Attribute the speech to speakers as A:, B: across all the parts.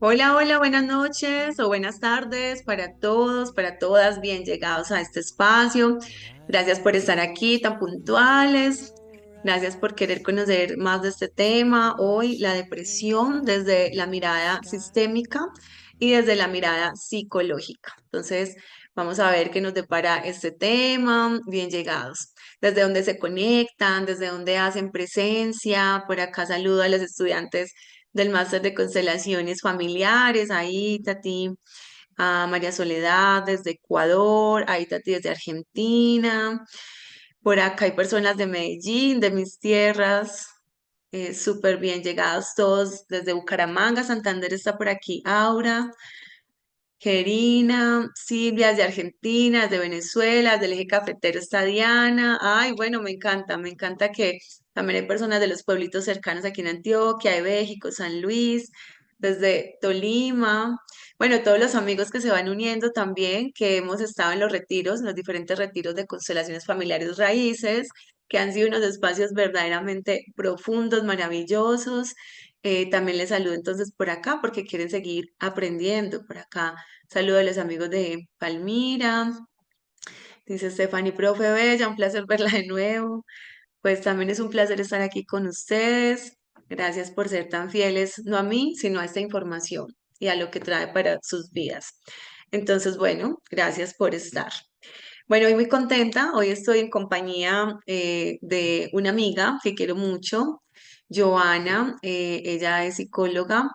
A: Hola, hola, buenas noches o buenas tardes para todos, para todas, bien llegados a este espacio. Gracias por estar aquí tan puntuales. Gracias por querer conocer más de este tema. Hoy la depresión desde la mirada sistémica y desde la mirada psicológica. Entonces, vamos a ver qué nos depara este tema. Bien llegados. Desde dónde se conectan, desde dónde hacen presencia. Por acá saludo a los estudiantes del máster de constelaciones familiares, ahí Tati, a María Soledad desde Ecuador, ahí Tati desde Argentina, por acá hay personas de Medellín, de mis tierras, súper bien llegados todos desde Bucaramanga, Santander está por aquí, Aura. Gerina, Silvia de Argentina, de Venezuela, del eje cafetero está Diana. Ay, bueno, me encanta que también hay personas de los pueblitos cercanos aquí en Antioquia, de México, San Luis, desde Tolima. Bueno, todos los amigos que se van uniendo también, que hemos estado en los retiros, en los diferentes retiros de constelaciones familiares raíces, que han sido unos espacios verdaderamente profundos, maravillosos. También les saludo entonces por acá porque quieren seguir aprendiendo por acá. Saludo a los amigos de Palmira. Dice Stephanie, profe Bella, un placer verla de nuevo. Pues también es un placer estar aquí con ustedes. Gracias por ser tan fieles, no a mí, sino a esta información y a lo que trae para sus vidas. Entonces, bueno, gracias por estar. Bueno, hoy muy contenta. Hoy estoy en compañía de una amiga que quiero mucho, Joana. Ella es psicóloga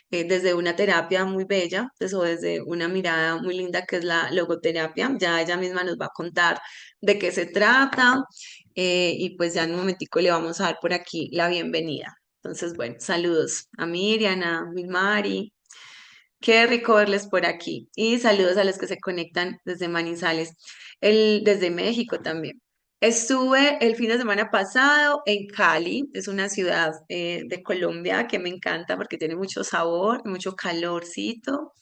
A: desde una terapia muy bella, desde una mirada muy linda que es la logoterapia. Ya ella misma nos va a contar de qué se trata y pues ya en un momentico le vamos a dar por aquí la bienvenida. Entonces, bueno, saludos a Miriam, a Milmari. Qué rico verles por aquí. Y saludos a los que se conectan desde Manizales, desde México también. Estuve el fin de semana pasado en Cali, es una ciudad de Colombia que me encanta porque tiene mucho sabor, mucho calorcito.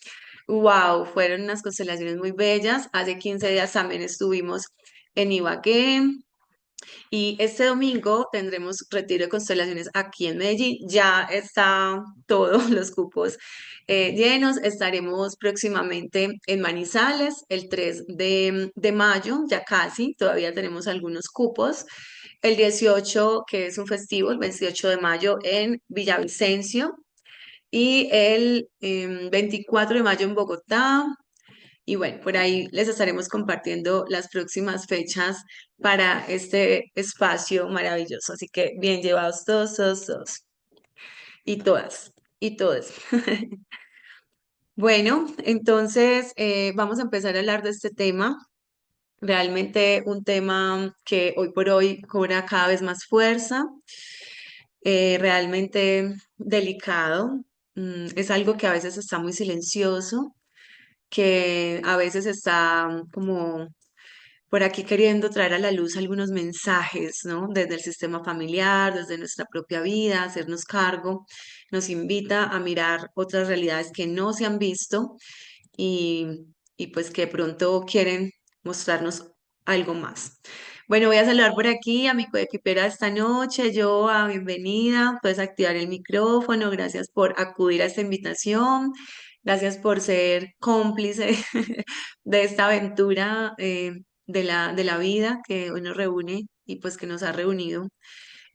A: Wow, fueron unas constelaciones muy bellas. Hace 15 días también estuvimos en Ibagué, y este domingo tendremos retiro de constelaciones aquí en Medellín. Ya está todos los cupos llenos. Estaremos próximamente en Manizales el 3 de mayo, ya casi, todavía tenemos algunos cupos. El 18, que es un festivo, el 28 de mayo en Villavicencio. Y el 24 de mayo en Bogotá. Y bueno, por ahí les estaremos compartiendo las próximas fechas para este espacio maravilloso. Así que bien llevados todos, todos, todos. Y todas, y todos. Bueno, entonces vamos a empezar a hablar de este tema. Realmente un tema que hoy por hoy cobra cada vez más fuerza, realmente delicado. Es algo que a veces está muy silencioso, que a veces está como por aquí queriendo traer a la luz algunos mensajes, ¿no? Desde el sistema familiar, desde nuestra propia vida, hacernos cargo, nos invita a mirar otras realidades que no se han visto y, y pues que de pronto quieren mostrarnos algo más. Bueno, voy a saludar por aquí a mi coequipera esta noche, Joa, bienvenida, puedes activar el micrófono, gracias por acudir a esta invitación, gracias por ser cómplice de esta aventura de la vida que hoy nos reúne y pues que nos ha reunido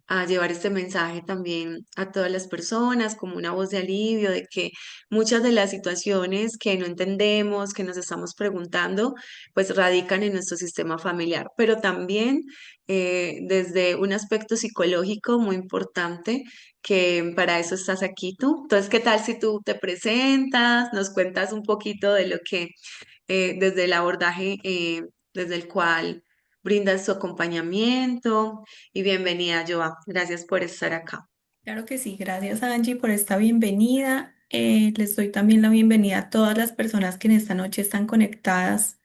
A: a llevar este mensaje también a todas las personas como una voz de alivio de que muchas de las situaciones que no entendemos, que nos estamos preguntando, pues radican en nuestro sistema familiar, pero también desde un aspecto psicológico muy importante, que para eso estás aquí tú. Entonces, ¿qué tal si tú te presentas, nos cuentas un poquito de lo que desde el abordaje desde el cual brindas su acompañamiento? Y bienvenida, Joa. Gracias por estar acá.
B: Claro que sí, gracias Angie por esta bienvenida. Les doy también la bienvenida a todas las personas que en esta noche están conectadas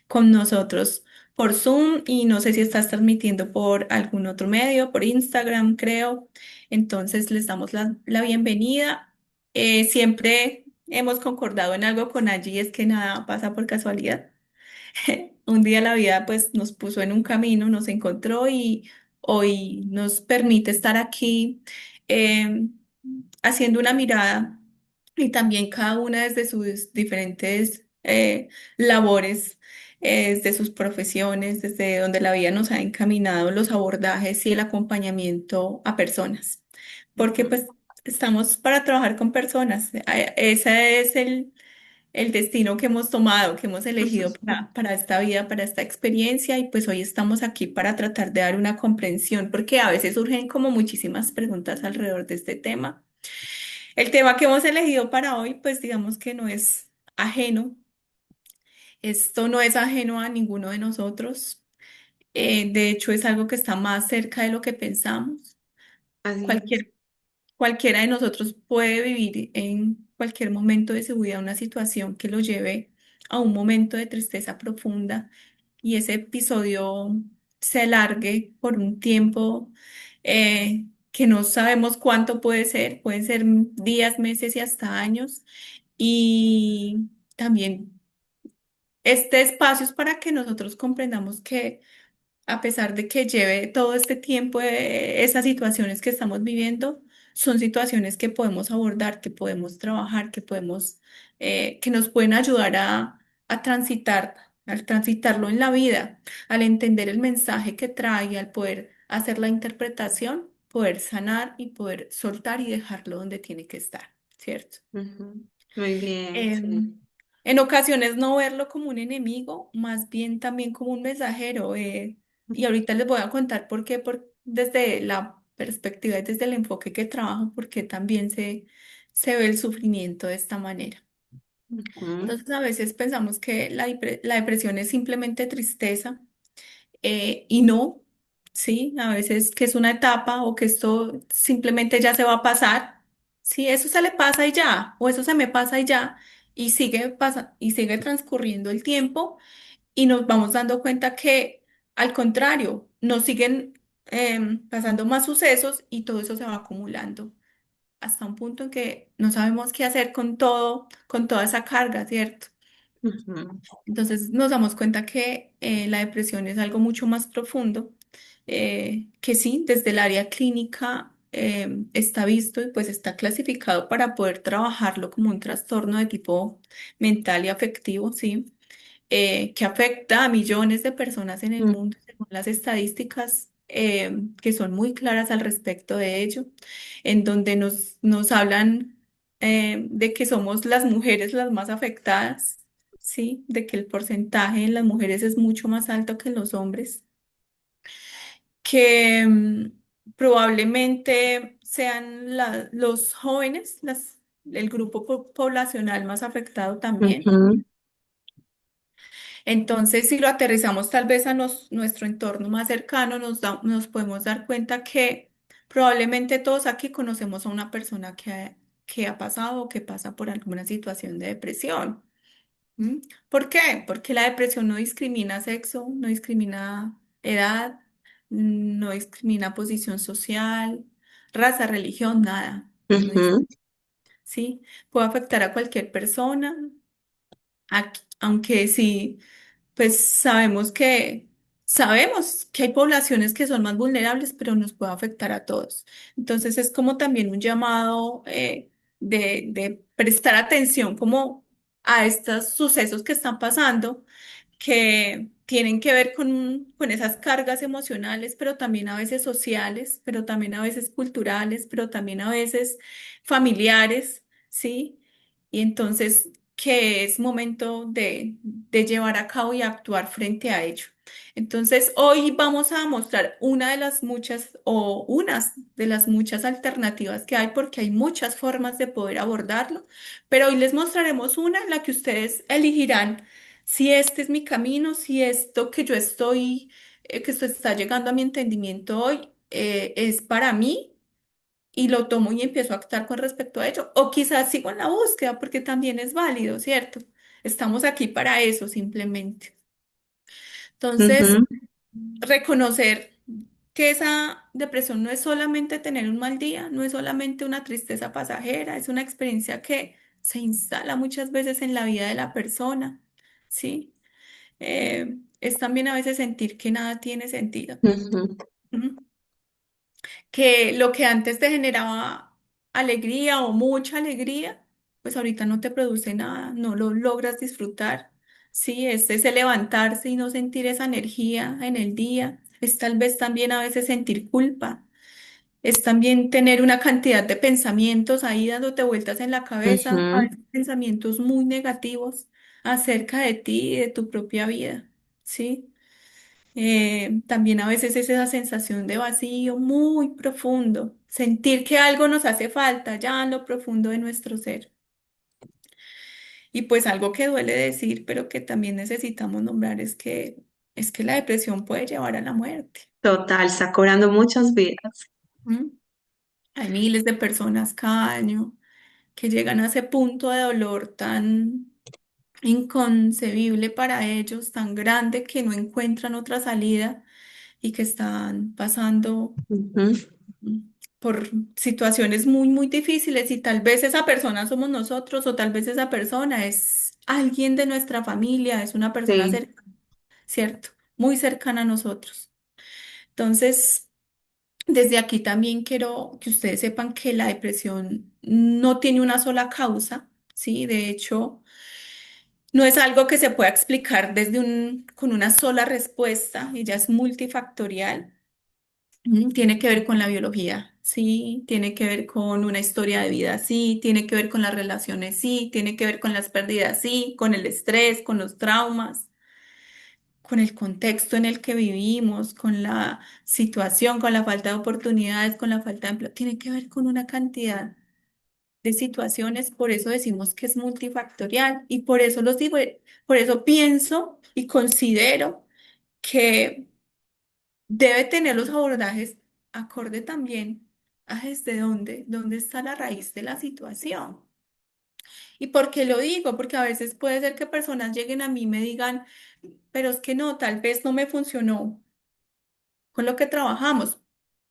B: con nosotros por Zoom y no sé si estás transmitiendo por algún otro medio, por Instagram, creo. Entonces les damos la bienvenida. Siempre hemos concordado en algo con Angie y es que nada pasa por casualidad. Un día la vida pues nos puso en un camino, nos encontró y hoy nos permite estar aquí eh, haciendo una mirada. y también cada una desde sus diferentes labores, desde sus profesiones, desde donde la vida nos ha encaminado los abordajes y el acompañamiento a personas, porque
A: Ujú,
B: pues estamos para trabajar con personas. Ese es el destino que hemos tomado, que hemos elegido para esta vida, para esta experiencia, y pues hoy estamos aquí para tratar de dar una comprensión, porque a veces surgen como muchísimas preguntas alrededor de este tema. El tema que hemos elegido para hoy, pues digamos que no es ajeno, esto no es ajeno a ninguno de nosotros. De hecho es algo que está más cerca de lo que pensamos.
A: así es.
B: Cualquier Cualquiera de nosotros puede vivir en cualquier momento de su vida una situación que lo lleve a un momento de tristeza profunda, y ese episodio se alargue por un tiempo que no sabemos cuánto pueden ser días, meses y hasta años. Y también este espacio es para que nosotros comprendamos que a pesar de que lleve todo este tiempo, esas situaciones que estamos viviendo son situaciones que podemos abordar, que podemos trabajar, que nos pueden ayudar a transitar, al transitarlo en la vida, al entender el mensaje que trae, al poder hacer la interpretación, poder sanar y poder soltar y dejarlo donde tiene que estar, ¿cierto?
A: Ujú, muy bien, sí.
B: em, en ocasiones no verlo como un enemigo, más bien también como un mensajero. Y ahorita les voy a contar por qué, desde la perspectiva y desde el enfoque que trabajo, porque también se ve el sufrimiento de esta manera.
A: Ujú,
B: Entonces, a veces pensamos que la depresión es simplemente tristeza, y no, ¿sí? A veces que es una etapa o que esto simplemente ya se va a pasar, ¿sí? Eso se le pasa y ya, o eso se me pasa y ya, y sigue transcurriendo el tiempo y nos vamos dando cuenta que al contrario, nos siguen pasando más sucesos y todo eso se va acumulando hasta un punto en que no sabemos qué hacer con todo, con toda esa carga, ¿cierto?
A: ujú,
B: Entonces nos damos cuenta que la depresión es algo mucho más profundo, que sí, desde el área clínica está visto y pues está clasificado para poder trabajarlo como un trastorno de tipo mental y afectivo, sí, que afecta a millones de personas en el
A: ujú,
B: mundo, según las estadísticas que son muy claras al respecto de ello, en donde nos hablan de que somos las mujeres las más afectadas, ¿sí? De que el porcentaje en las mujeres es mucho más alto que en los hombres, que probablemente sean los jóvenes, el grupo poblacional más afectado también.
A: ujú,
B: Entonces, si lo aterrizamos tal vez a nuestro entorno más cercano, nos podemos dar cuenta que probablemente todos aquí conocemos a una persona que ha pasado o que pasa por alguna situación de depresión. ¿Mm? ¿Por qué? Porque la depresión no discrimina sexo, no discrimina edad, no discrimina posición social, raza, religión, nada. No dis-
A: ujú,
B: ¿Sí? Puede afectar a cualquier persona, aunque sí. Pues sabemos que hay poblaciones que son más vulnerables, pero nos puede afectar a todos. Entonces es como también un llamado de prestar atención como a estos sucesos que están pasando, que tienen que ver con esas cargas emocionales, pero también a veces sociales, pero también a veces culturales, pero también a veces familiares, ¿sí? Y entonces que es momento de llevar a cabo y actuar frente a ello. Entonces, hoy vamos a mostrar una de las muchas o unas de las muchas alternativas que hay, porque hay muchas formas de poder abordarlo, pero hoy les mostraremos una en la que ustedes elegirán si este es mi camino, si esto que yo estoy, que esto está llegando a mi entendimiento hoy, es para mí y lo tomo y empiezo a actuar con respecto a ello. O quizás sigo en la búsqueda porque también es válido, ¿cierto? Estamos aquí para eso simplemente. Entonces,
A: ujú,
B: reconocer que esa depresión no es solamente tener un mal día, no es solamente una tristeza pasajera, es una experiencia que se instala muchas veces en la vida de la persona, ¿sí? Es también a veces sentir que nada tiene sentido.
A: ujú,
B: Ujú. Que lo que antes te generaba alegría o mucha alegría, pues ahorita no te produce nada, no lo logras disfrutar. Sí, es ese levantarse y no sentir esa energía en el día. Es tal vez también a veces sentir culpa. Es también tener una cantidad de pensamientos ahí dándote vueltas en la cabeza, a
A: Ujú.
B: veces pensamientos muy negativos acerca de ti y de tu propia vida. ¿Sí? También a veces es esa sensación de vacío muy profundo, sentir que algo nos hace falta ya en lo profundo de nuestro ser. Y pues algo que duele decir, pero que también necesitamos nombrar es que la depresión puede llevar a la muerte.
A: Total, está cobrando muchas vidas.
B: ¿M? Hay miles de personas cada año que llegan a ese punto de dolor tan inconcebible para ellos, tan grande que no encuentran otra salida y que están pasando
A: Ujú.
B: mm, por situaciones muy, muy difíciles y tal vez esa persona somos nosotros o tal vez esa persona es alguien de nuestra familia, es una persona
A: Sí,
B: cercana, ¿cierto? Muy cercana a nosotros. Entonces, desde aquí también quiero que ustedes sepan que la depresión no tiene una sola causa, ¿sí? De hecho, no es algo que se pueda explicar con una sola respuesta, ella es multifactorial. Tiene que ver con la biología, sí, tiene que ver con una historia de vida, sí, tiene que ver con las relaciones, sí, tiene que ver con las pérdidas, sí, con el estrés, con los traumas, con el contexto en el que vivimos, con la situación, con la falta de oportunidades, con la falta de empleo, tiene que ver con una cantidad de situaciones, por eso decimos que es multifactorial y por eso los digo, por eso pienso y considero que debe tener los abordajes acorde también a desde dónde está la raíz de la situación. ¿Y por qué lo digo? Porque a veces puede ser que personas lleguen a mí y me digan, pero es que no, tal vez no me funcionó con lo que trabajamos.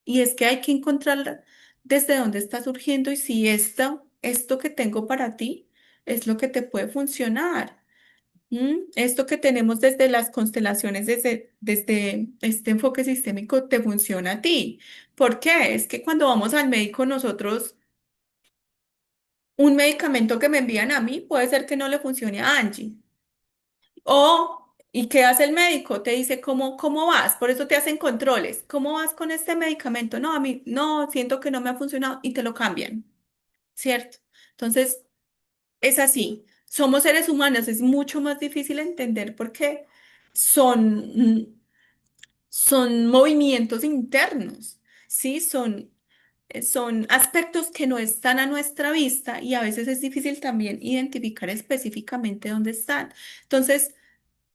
B: Y es que hay que encontrar desde dónde está surgiendo y si esto que tengo para ti es lo que te puede funcionar. Esto que tenemos desde las constelaciones, desde este enfoque sistémico, te funciona a ti. ¿Por qué? Es que cuando vamos al médico, nosotros, un medicamento que me envían a mí puede ser que no le funcione a Angie. ¿Y qué hace el médico? Te dice, ¿cómo vas? Por eso te hacen controles. ¿Cómo vas con este medicamento? No, a mí, no, siento que no me ha funcionado y te lo cambian, ¿cierto? Entonces, es así. Somos seres humanos, es mucho más difícil entender por qué son movimientos internos, ¿sí? Son aspectos que no están a nuestra vista y a veces es difícil también identificar específicamente dónde están. Entonces,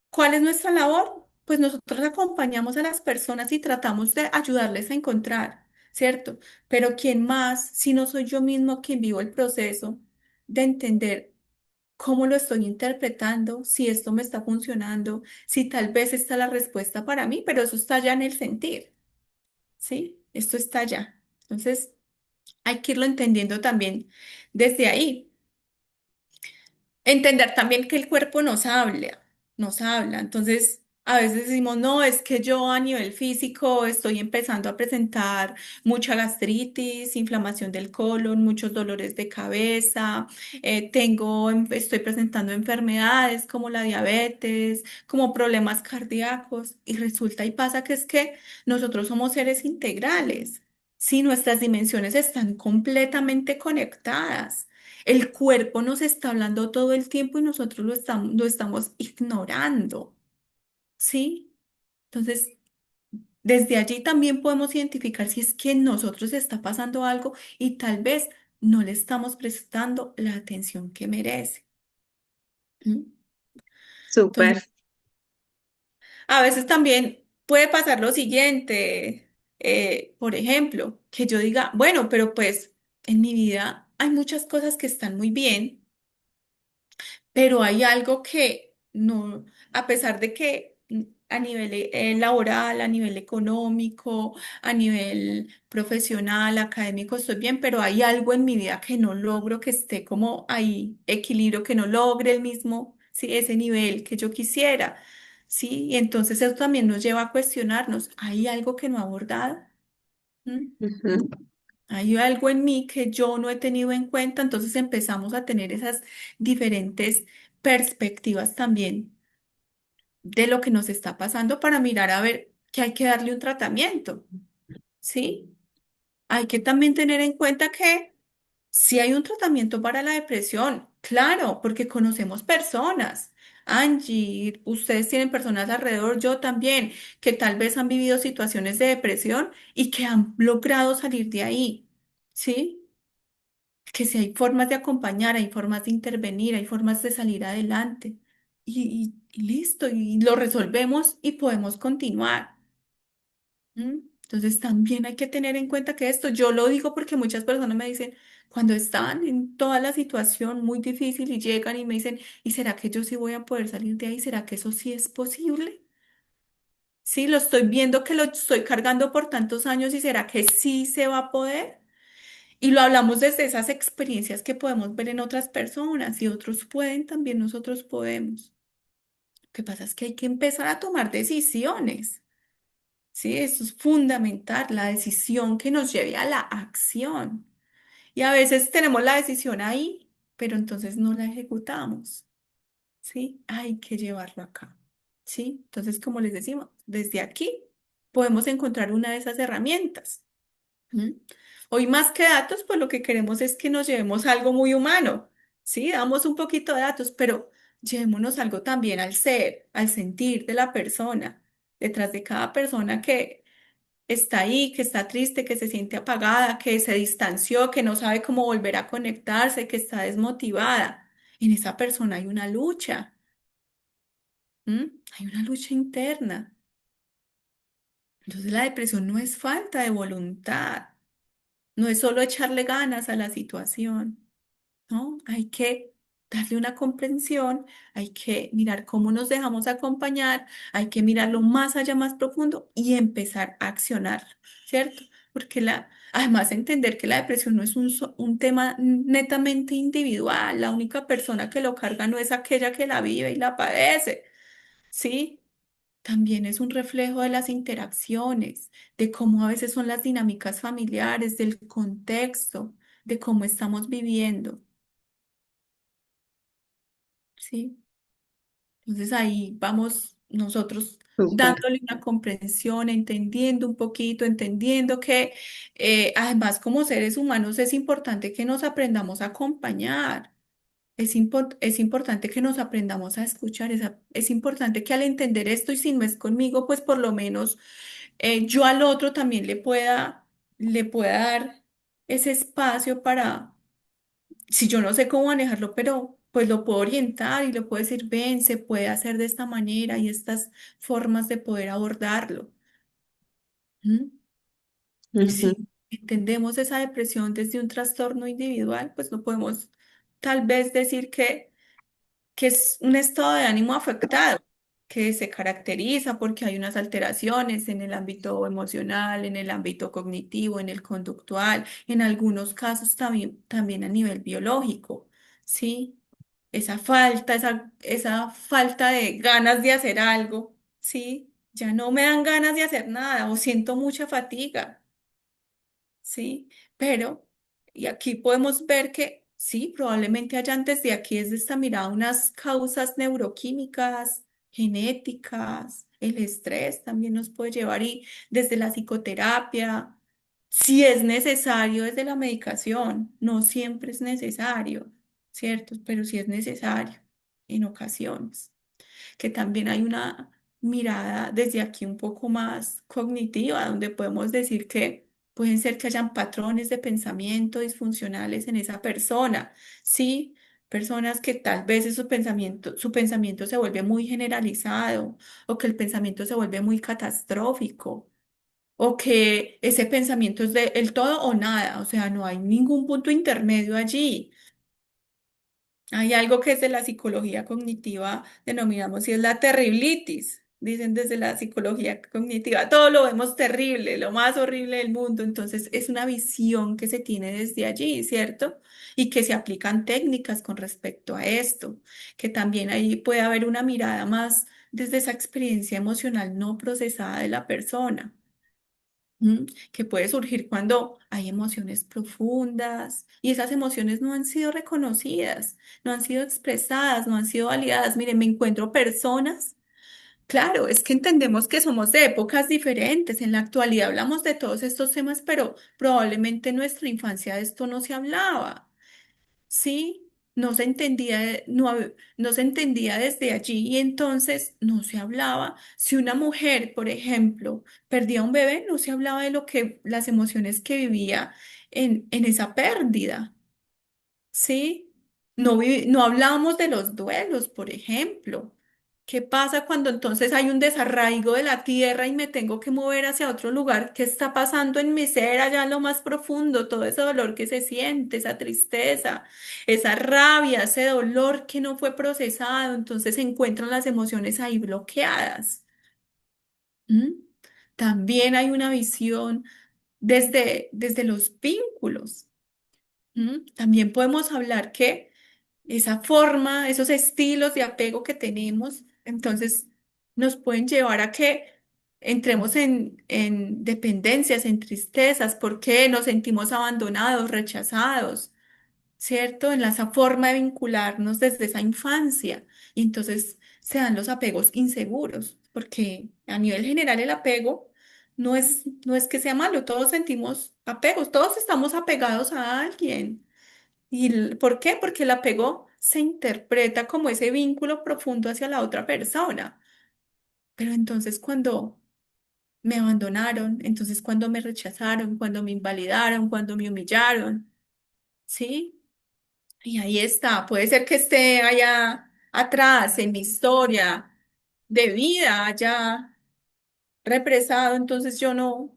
B: ¿cuál es nuestra labor? Pues nosotros acompañamos a las personas y tratamos de ayudarles a encontrar, ¿cierto? Pero ¿quién más si no soy yo mismo quien vivo el proceso de entender cómo lo estoy interpretando, si esto me está funcionando, si tal vez está la respuesta para mí, pero eso está ya en el sentir, ¿sí? Esto está ya. Entonces, hay que irlo entendiendo también desde ahí. Entender también que el cuerpo nos habla, nos habla. Entonces, a veces decimos, no, es que yo a nivel físico estoy empezando a presentar mucha gastritis, inflamación del colon, muchos dolores de cabeza, estoy presentando enfermedades como la diabetes, como problemas cardíacos. Y resulta y pasa que es que nosotros somos seres integrales. Si nuestras dimensiones están completamente conectadas. El cuerpo nos está hablando todo el tiempo y nosotros lo estamos ignorando, ¿sí? Entonces, desde allí también podemos identificar si es que en nosotros está pasando algo y tal vez no le estamos prestando la atención que merece. ¿M? Entonces,
A: súper.
B: a veces también puede pasar lo siguiente, por ejemplo, que yo diga, bueno, pero pues en mi vida hay muchas cosas que están muy bien. Pero hay algo que no, a pesar de que a nivel laboral, a nivel económico, a nivel profesional, académico estoy bien, pero hay algo en mi vida que no logro que esté como ahí, equilibrio, que no logre el mismo, sí, ese nivel que yo quisiera, sí, y entonces eso también nos lleva a cuestionarnos, ¿hay algo que no he abordado? ¿Mm?
A: Ujú.
B: Hay algo en mí que yo no he tenido en cuenta, entonces empezamos a tener esas diferentes perspectivas también de lo que nos está pasando para mirar a ver que hay que darle un tratamiento, ¿sí? Hay que también tener en cuenta que si hay un tratamiento para la depresión, claro, porque conocemos personas. Angie, ustedes tienen personas alrededor, yo también, que tal vez han vivido situaciones de depresión y que han logrado salir de ahí, ¿sí? Que si hay formas de acompañar, hay formas de intervenir, hay formas de salir adelante. Y listo, y lo resolvemos y podemos continuar. ¿Mm? Entonces también hay que tener en cuenta que esto, yo lo digo porque muchas personas me dicen, cuando están en toda la situación muy difícil y llegan y me dicen, ¿y será que yo sí voy a poder salir de ahí? ¿Será que eso sí es posible? Sí, lo estoy viendo que lo estoy cargando por tantos años y ¿será que sí se va a poder? Y lo hablamos desde esas experiencias que podemos ver en otras personas y otros pueden, también nosotros podemos. Lo que pasa es que hay que empezar a tomar decisiones. Sí, eso es fundamental, la decisión que nos lleve a la acción. Y a veces tenemos la decisión ahí, pero entonces no la ejecutamos. Sí, hay que llevarlo acá. Sí, entonces como les decimos, desde aquí podemos encontrar una de esas herramientas. ¿Mm? Hoy más que datos, pues lo que queremos es que nos llevemos algo muy humano. Sí, damos un poquito de datos, pero llevémonos algo también al ser, al sentir de la persona, detrás de cada persona que está ahí, que está triste, que se siente apagada, que se distanció, que no sabe cómo volver a conectarse, que está desmotivada. En esa persona hay una lucha, ¿m? Hay una lucha interna. Entonces la depresión no es falta de voluntad, no es solo echarle ganas a la situación. ¿No? Hay que darle una comprensión, hay que mirar cómo nos dejamos acompañar, hay que mirarlo más allá, más profundo y empezar a accionar, ¿cierto? Porque además entender que la depresión no es un tema netamente individual, la única persona que lo carga no es aquella que la vive y la padece, ¿sí? También es un reflejo de las interacciones, de cómo a veces son las dinámicas familiares, del contexto, de cómo estamos viviendo. Sí, entonces ahí vamos nosotros
A: Súper.
B: dándole una comprensión, entendiendo un poquito, entendiendo que además como seres humanos es importante que nos aprendamos a acompañar, es importante que nos aprendamos a escuchar, es importante que al entender esto y si no es conmigo, pues por lo menos yo al otro también le pueda dar ese espacio para si yo no sé cómo manejarlo, pero pues lo puedo orientar y le puedo decir, ven, se puede hacer de esta manera y estas formas de poder abordarlo. ¿Mm?
A: Ujú.
B: Si entendemos esa depresión desde un trastorno individual, pues no podemos tal vez decir que es un estado de ánimo afectado, que se caracteriza porque hay unas alteraciones en el ámbito emocional, en el ámbito cognitivo, en el conductual, en algunos casos también a nivel biológico, ¿sí? Esa falta de ganas de hacer algo, ¿sí? Ya no me dan ganas de hacer nada o siento mucha fatiga. ¿Sí? Pero, y aquí podemos ver que sí, probablemente hayan desde aquí, desde esta mirada, unas causas neuroquímicas, genéticas, el estrés también nos puede llevar y desde la psicoterapia, si es necesario desde la medicación, no siempre es necesario, ¿cierto? Pero sí es necesario en ocasiones que también hay una mirada desde aquí un poco más cognitiva, donde podemos decir que pueden ser que hayan patrones de pensamiento disfuncionales en esa persona, ¿sí? Personas que tal vez su pensamiento se vuelve muy generalizado o que el pensamiento se vuelve muy catastrófico o que ese pensamiento es de el todo o nada, o sea, no hay ningún punto intermedio allí. Hay algo que desde la psicología cognitiva denominamos y es la terriblitis. Dicen desde la psicología cognitiva, todo lo vemos terrible, lo más horrible del mundo. Entonces es una visión que se tiene desde allí, ¿cierto? Y que se aplican técnicas con respecto a esto, que también ahí puede haber una mirada más desde esa experiencia emocional no procesada de la persona. ¿m? Que puede surgir cuando hay emociones profundas y esas emociones no han sido reconocidas, no han sido expresadas, no han sido validadas. Miren, me encuentro personas. Claro, es que entendemos que somos de épocas diferentes. En la actualidad hablamos de todos estos temas, pero probablemente en nuestra infancia de esto no se hablaba. Sí, no se entendía, no se entendía desde allí y entonces no se hablaba. Si una mujer, por ejemplo, perdía un bebé, no se hablaba de lo que, las emociones que vivía en esa pérdida. Sí, no hablábamos de los duelos, por ejemplo. ¿Qué pasa cuando entonces hay un desarraigo de la tierra y me tengo que mover hacia otro lugar? ¿Qué está pasando en mi ser allá en lo más profundo? Todo ese dolor que se siente, esa tristeza, esa rabia, ese dolor que no fue procesado. Entonces se encuentran las emociones ahí bloqueadas. ¿Mm? También hay una visión desde los vínculos. También podemos hablar que esa forma, esos estilos de apego que tenemos, entonces nos pueden llevar a que entremos en dependencias, en tristezas, porque nos sentimos abandonados, rechazados, ¿cierto? En esa forma de vincularnos desde esa infancia. Y entonces se dan los apegos inseguros, porque a nivel general el apego no es que sea malo, todos sentimos apegos, todos estamos apegados a alguien. ¿Por qué? Porque el apego se interpreta como ese vínculo profundo hacia la otra persona. Pero entonces cuando me abandonaron, entonces cuando me rechazaron, cuando me invalidaron, cuando me humillaron, ¿sí? Y ahí está. Puede ser que esté allá atrás en mi historia de vida, haya represado, entonces yo no.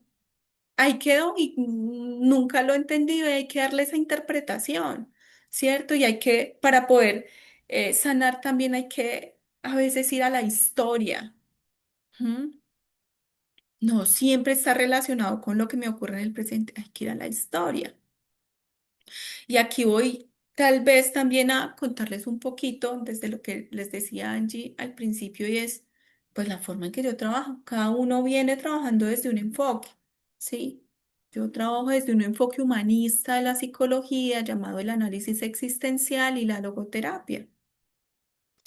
B: Ahí quedó y nunca lo he entendido y hay que darle esa interpretación, ¿cierto? Y hay que, para poder sanar también hay que a veces ir a la historia. ¿M? No siempre está relacionado con lo que me ocurre en el presente, hay que ir a la historia. Y aquí voy tal vez también a contarles un poquito desde lo que les decía Angie al principio y es pues la forma en que yo trabajo. Cada uno viene trabajando desde un enfoque, ¿sí? Yo trabajo desde un enfoque humanista de la psicología llamado el análisis existencial y la logoterapia.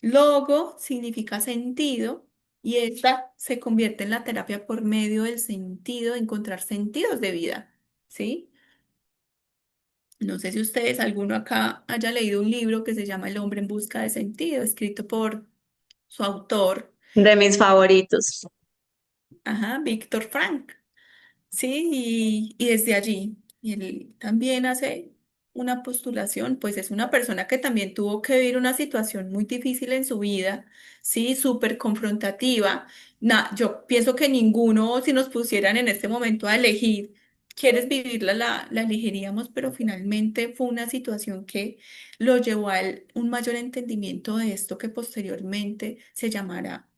B: Logo significa sentido y esta se convierte en la terapia por medio del sentido, de encontrar sentidos de vida, ¿sí? No sé si ustedes, alguno acá haya leído un libro que se llama El hombre en busca de sentido, escrito por su autor,
A: De mis favoritos.
B: ajá, Víctor Frank. Sí, y desde allí, y él también hace una postulación, pues es una persona que también tuvo que vivir una situación muy difícil en su vida, sí, súper confrontativa. Yo pienso que ninguno, si nos pusieran en este momento a elegir, quieres vivirla, la elegiríamos, pero finalmente fue una situación que lo llevó a él un mayor entendimiento de esto que posteriormente se llama la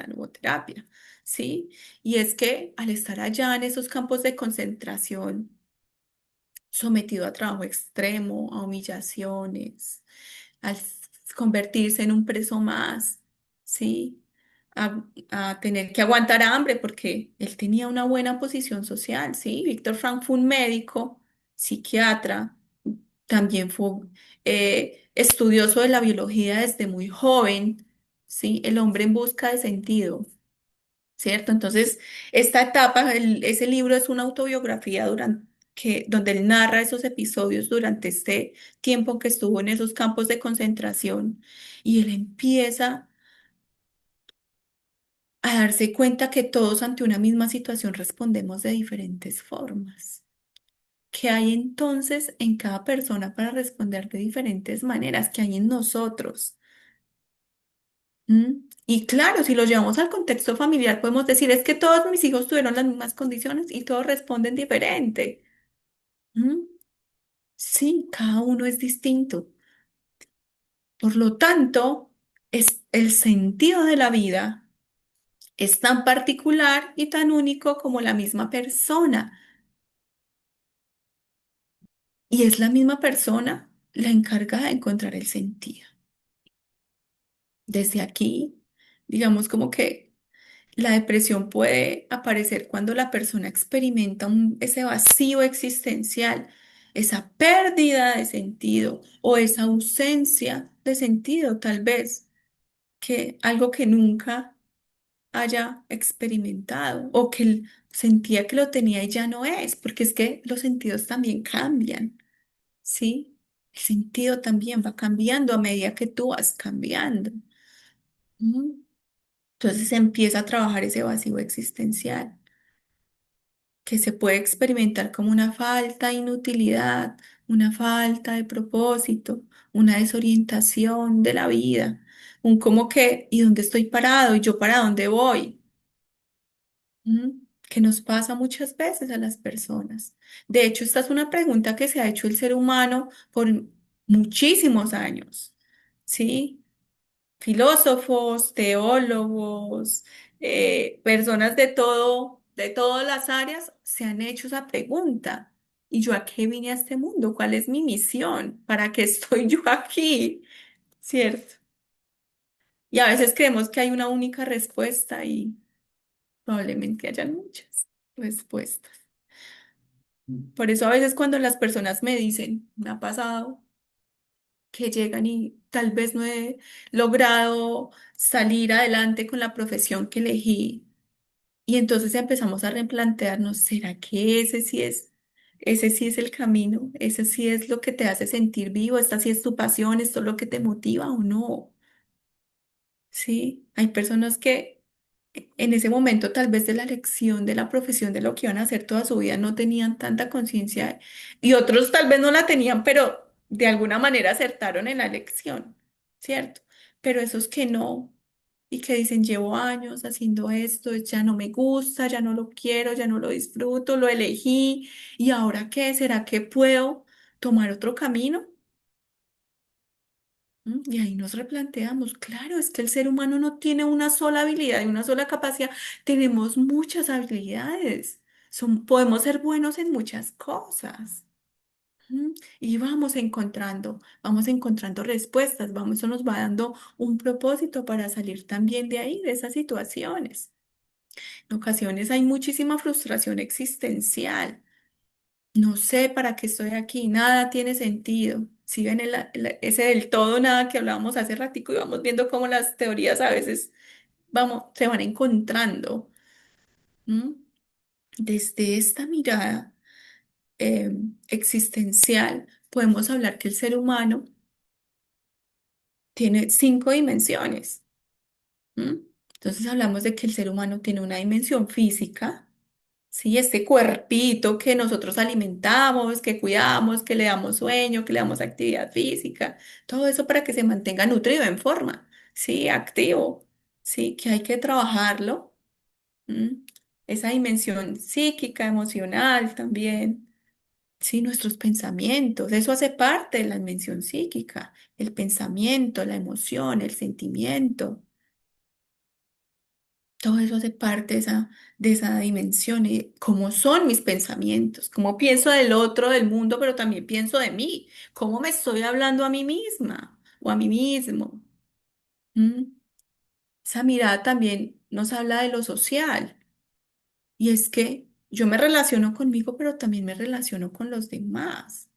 B: nuevoterapia, ¿sí? Y es que al estar allá en esos campos de concentración, sometido a trabajo extremo, a humillaciones, convertirse en un preso más, ¿sí? A tener que aguantar hambre porque él tenía una buena posición social, ¿sí? Víctor Frank fue un médico, psiquiatra, también fue estudioso de la biología desde muy joven, ¿sí? El hombre en busca de sentido. ¿Cierto? Entonces, esta etapa, ese libro es una autobiografía donde él narra esos episodios durante este tiempo que estuvo en esos campos de concentración y él empieza a darse cuenta que todos ante una misma situación respondemos de diferentes formas. ¿Qué hay entonces en cada persona para responder de diferentes maneras? ¿Qué hay en nosotros? Y claro, si lo llevamos al contexto familiar, podemos decir, es que todos mis hijos tuvieron las mismas condiciones y todos responden diferente. ¿Mm? Sí, cada uno es distinto. Por lo tanto, es el sentido de la vida es tan particular y tan único como la misma persona. Y es la misma persona la encargada de encontrar el sentido. Desde aquí, digamos como que La depresión puede aparecer cuando la persona experimenta ese vacío existencial, esa pérdida de sentido o esa ausencia de sentido, tal vez, que algo que nunca haya experimentado o que sentía que lo tenía y ya no es, porque es que los sentidos también cambian, ¿sí? El sentido también va cambiando a medida que tú vas cambiando. ¿M? Entonces se empieza a trabajar ese vacío existencial que se puede experimentar como una falta de inutilidad, una falta de propósito, una desorientación de la vida, un como que, ¿y dónde estoy parado? ¿Y yo para dónde voy? ¿Mm? Que nos pasa muchas veces a las personas. De hecho, esta es una pregunta que se ha hecho el ser humano por muchísimos años, ¿sí? Filósofos, teólogos, personas de todas las áreas se han hecho esa pregunta. ¿Y yo a qué vine a este mundo? ¿Cuál es mi misión? ¿Para qué estoy yo aquí? ¿Cierto? Y a veces creemos que hay una única respuesta y probablemente hayan muchas respuestas. Por eso a veces cuando las personas me dicen, me ha pasado que llegan y tal vez no he logrado salir adelante con la profesión que elegí. Y entonces empezamos a replantearnos, ¿será que ese sí es el camino? ¿Ese sí es lo que te hace sentir vivo? ¿Esta sí es tu pasión? ¿Esto es lo que te motiva o no? Sí, hay personas que en ese momento tal vez de la elección de la profesión de lo que iban a hacer toda su vida no tenían tanta conciencia y otros tal vez no la tenían, pero de alguna manera acertaron en la elección, ¿cierto? Pero esos que no y que dicen llevo años haciendo esto, ya no me gusta, ya no lo quiero, ya no lo disfruto, lo elegí y ahora qué, ¿será que puedo tomar otro camino? Y ahí nos replanteamos, claro, es que el ser humano no tiene una sola habilidad y una sola capacidad, tenemos muchas habilidades, podemos ser buenos en muchas cosas. Y vamos encontrando respuestas, eso nos va dando un propósito para salir también de ahí, de esas situaciones. En ocasiones hay muchísima frustración existencial. No sé para qué estoy aquí, nada tiene sentido. Si ven ese del todo nada que hablábamos hace ratico y vamos viendo cómo las teorías a veces se van encontrando. ¿M? Desde esta mirada existencial, podemos hablar que el ser humano tiene 5 dimensiones. ¿M? Entonces hablamos de que el ser humano tiene una dimensión física. Sí, este cuerpito que nosotros alimentamos, que cuidamos, que le damos sueño, que le damos actividad física, todo eso para que se mantenga nutrido en forma, sí, activo, sí, que hay que trabajarlo. ¿M? Esa dimensión psíquica, emocional también, sí, nuestros pensamientos, eso hace parte de la dimensión psíquica, el pensamiento, la emoción, el sentimiento. Todo eso hace parte de esa dimensión y cómo son mis pensamientos, cómo pienso del otro, del mundo, pero también pienso de mí, cómo me estoy hablando a mí misma o a mí mismo. ¿Mm? Esa mirada también nos habla de lo social y es que yo me relaciono conmigo, pero también me relaciono con los demás.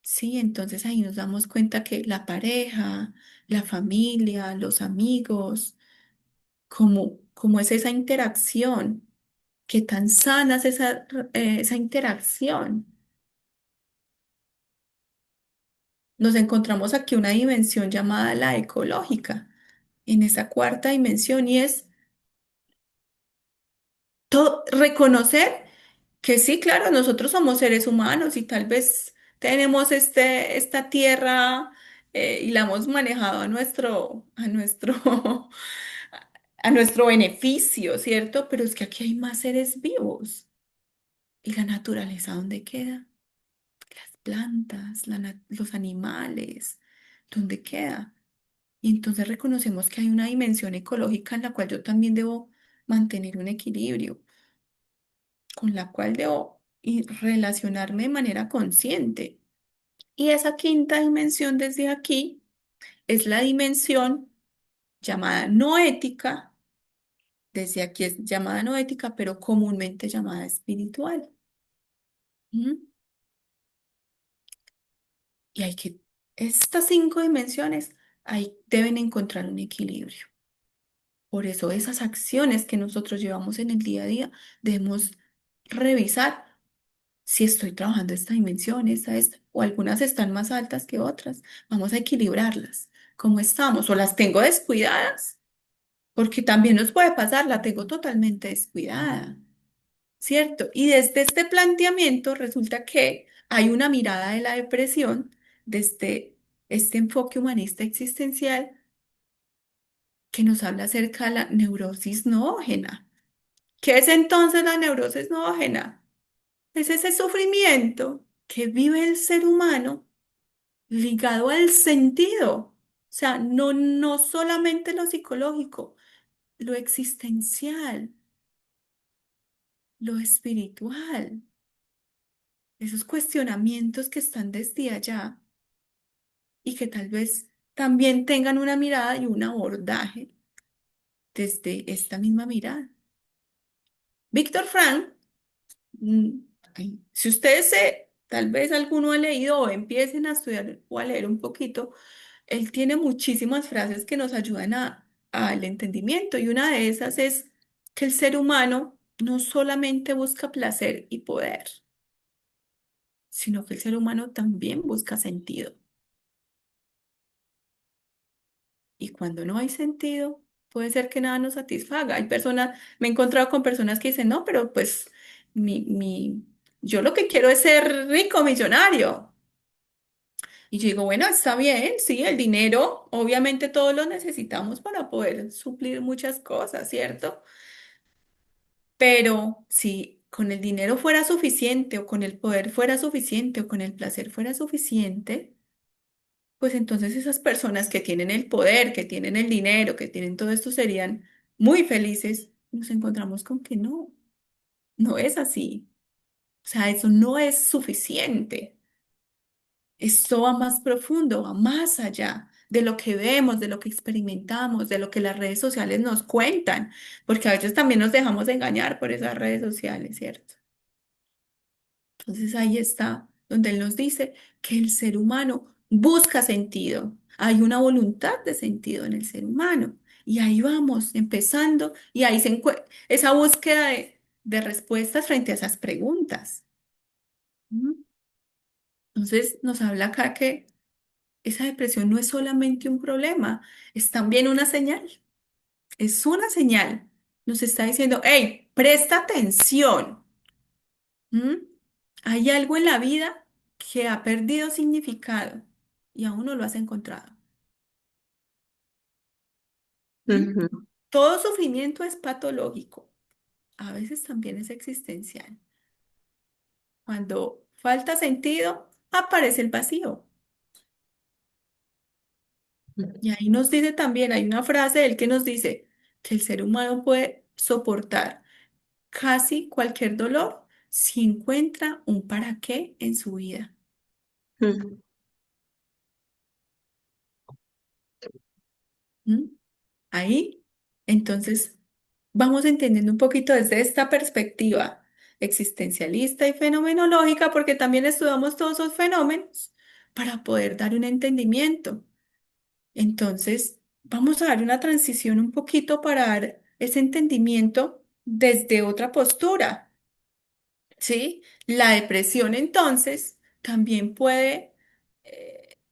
B: Sí, entonces ahí nos damos cuenta que la pareja, la familia, los amigos, cómo es esa interacción. Qué tan sana es esa interacción. Nos encontramos aquí una dimensión llamada la ecológica, en esa cuarta dimensión, y es reconocer que sí, claro, nosotros somos seres humanos y tal vez tenemos esta tierra y la hemos manejado a nuestro beneficio, ¿cierto? Pero es que aquí hay más seres vivos. ¿Y la naturaleza dónde queda? Las plantas, los animales, ¿dónde queda? Y entonces reconocemos que hay una dimensión ecológica en la cual yo también debo mantener un equilibrio, con la cual debo relacionarme de manera consciente. Y esa quinta dimensión desde aquí es la dimensión llamada no ética, Desde aquí es llamada no ética, pero comúnmente llamada espiritual. ¿Mm? Y hay que, estas cinco dimensiones, ahí deben encontrar un equilibrio. Por eso esas acciones que nosotros llevamos en el día a día, debemos revisar si estoy trabajando esta dimensión, esta, o algunas están más altas que otras. Vamos a equilibrarlas. ¿Cómo estamos? O las tengo descuidadas, porque también nos puede pasar, la tengo totalmente descuidada, ¿cierto? Y desde este planteamiento resulta que hay una mirada de la depresión, desde este enfoque humanista existencial, que nos habla acerca de la neurosis noógena. ¿Qué es entonces la neurosis noógena? Es ese sufrimiento que vive el ser humano ligado al sentido. O sea, no solamente lo psicológico, lo existencial, lo espiritual, esos cuestionamientos que están desde allá y que tal vez también tengan una mirada y un abordaje desde esta misma mirada. Víctor Frank, mm, si ustedes tal vez alguno ha leído o empiecen a estudiar o a leer un poquito, él tiene muchísimas frases que nos ayudan al entendimiento y una de esas es que el ser humano no solamente busca placer y poder, sino que el ser humano también busca sentido. Y cuando no hay sentido, puede ser que nada nos satisfaga. Hay personas, me he encontrado con personas que dicen, no, pero pues yo lo que quiero es ser rico, millonario. Y yo digo, bueno, está bien, sí, el dinero, obviamente todos lo necesitamos para poder suplir muchas cosas, ¿cierto? Pero si con el dinero fuera suficiente, o con el poder fuera suficiente, o con el placer fuera suficiente, pues entonces esas personas que tienen el poder, que tienen el dinero, que tienen todo esto serían muy felices. Nos encontramos con que no, no es así. O sea, eso no es suficiente. Esto va más profundo, va más allá de lo que vemos, de lo que experimentamos, de lo que las redes sociales nos cuentan, porque a veces también nos dejamos engañar por esas redes sociales, ¿cierto? Entonces ahí está donde él nos dice que el ser humano busca sentido. Hay una voluntad de sentido en el ser humano. Y ahí vamos, empezando, y ahí se encuentra esa búsqueda de respuestas frente a esas preguntas. ¿Mm? Entonces nos habla acá que esa depresión no es solamente un problema, es también una señal. Es una señal. Nos está diciendo, hey, presta atención. ¿Mm? Hay algo en la vida que ha perdido significado y aún no lo has encontrado. ¿Mm?
A: Ujú,
B: Todo sufrimiento es patológico, a veces también es existencial. Cuando falta sentido, aparece el vacío. Y ahí nos dice también, hay una frase de él que nos dice que el ser humano puede soportar casi cualquier dolor si encuentra un para qué en su vida.
A: ujú,
B: ¿Mm? Ahí, entonces, vamos entendiendo un poquito desde esta perspectiva existencialista y fenomenológica, porque también estudiamos todos esos fenómenos para poder dar un entendimiento. Entonces, vamos a dar una transición un poquito para dar ese entendimiento desde otra postura. ¿Sí? La depresión entonces también puede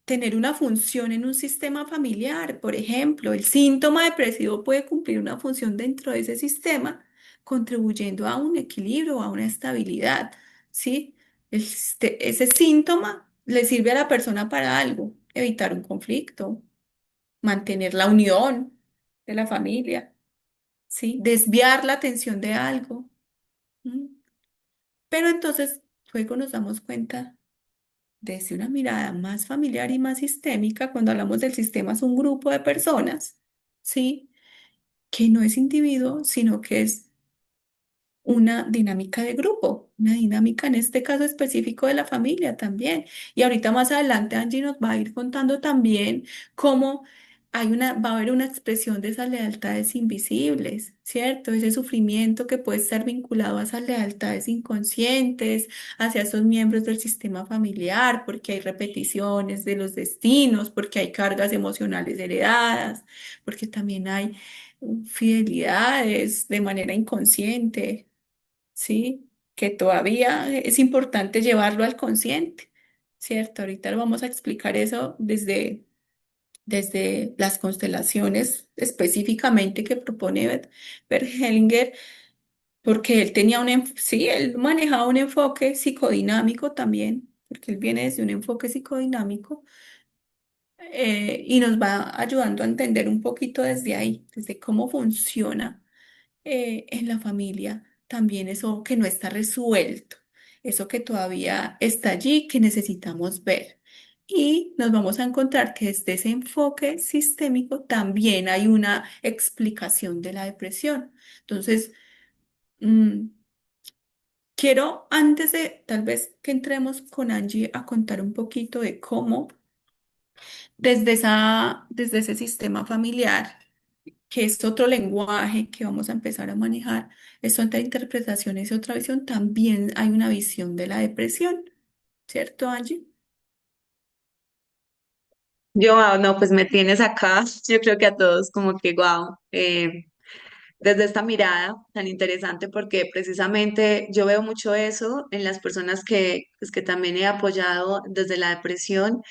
B: tener una función en un sistema familiar. Por ejemplo, el síntoma depresivo puede cumplir una función dentro de ese sistema, contribuyendo a un equilibrio, a una estabilidad. ¿Sí? Ese síntoma le sirve a la persona para algo, evitar un conflicto, mantener la unión de la familia, ¿sí? Desviar la atención de algo. ¿Mm? Pero entonces luego nos damos cuenta desde una mirada más familiar y más sistémica, cuando hablamos del sistema es un grupo de personas, ¿sí? Que no es individuo, sino que es una dinámica de grupo, una dinámica en este caso específico de la familia también. Y ahorita más adelante Angie nos va a ir contando también cómo va a haber una expresión de esas lealtades invisibles, ¿cierto? Ese sufrimiento que puede estar vinculado a esas lealtades inconscientes, hacia esos miembros del sistema familiar, porque hay repeticiones de los destinos, porque hay cargas emocionales heredadas, porque también hay fidelidades de manera inconsciente, ¿sí? Que todavía es importante llevarlo al consciente, ¿cierto? Ahorita lo vamos a explicar eso desde las constelaciones específicamente que propone Bert Hellinger, porque él tenía sí, él manejaba un enfoque psicodinámico también, porque él viene desde un enfoque psicodinámico, y nos va ayudando a entender un poquito desde ahí, desde cómo funciona en la familia también eso que no está resuelto, eso que todavía está allí, que necesitamos ver. Y nos vamos a encontrar que desde ese enfoque sistémico también hay una explicación de la depresión. Entonces, mm, quiero, antes de tal vez que entremos con Angie a contar un poquito de cómo desde ese sistema familiar, que es otro lenguaje que vamos a empezar a manejar, es otra interpretación, es otra visión, también hay una visión de la depresión, ¿cierto, Angie?
A: Yo, no, pues me tienes acá, yo creo que a todos como que, wow, desde esta mirada tan interesante, porque precisamente yo veo mucho eso en las personas que, pues, que también he apoyado desde la depresión.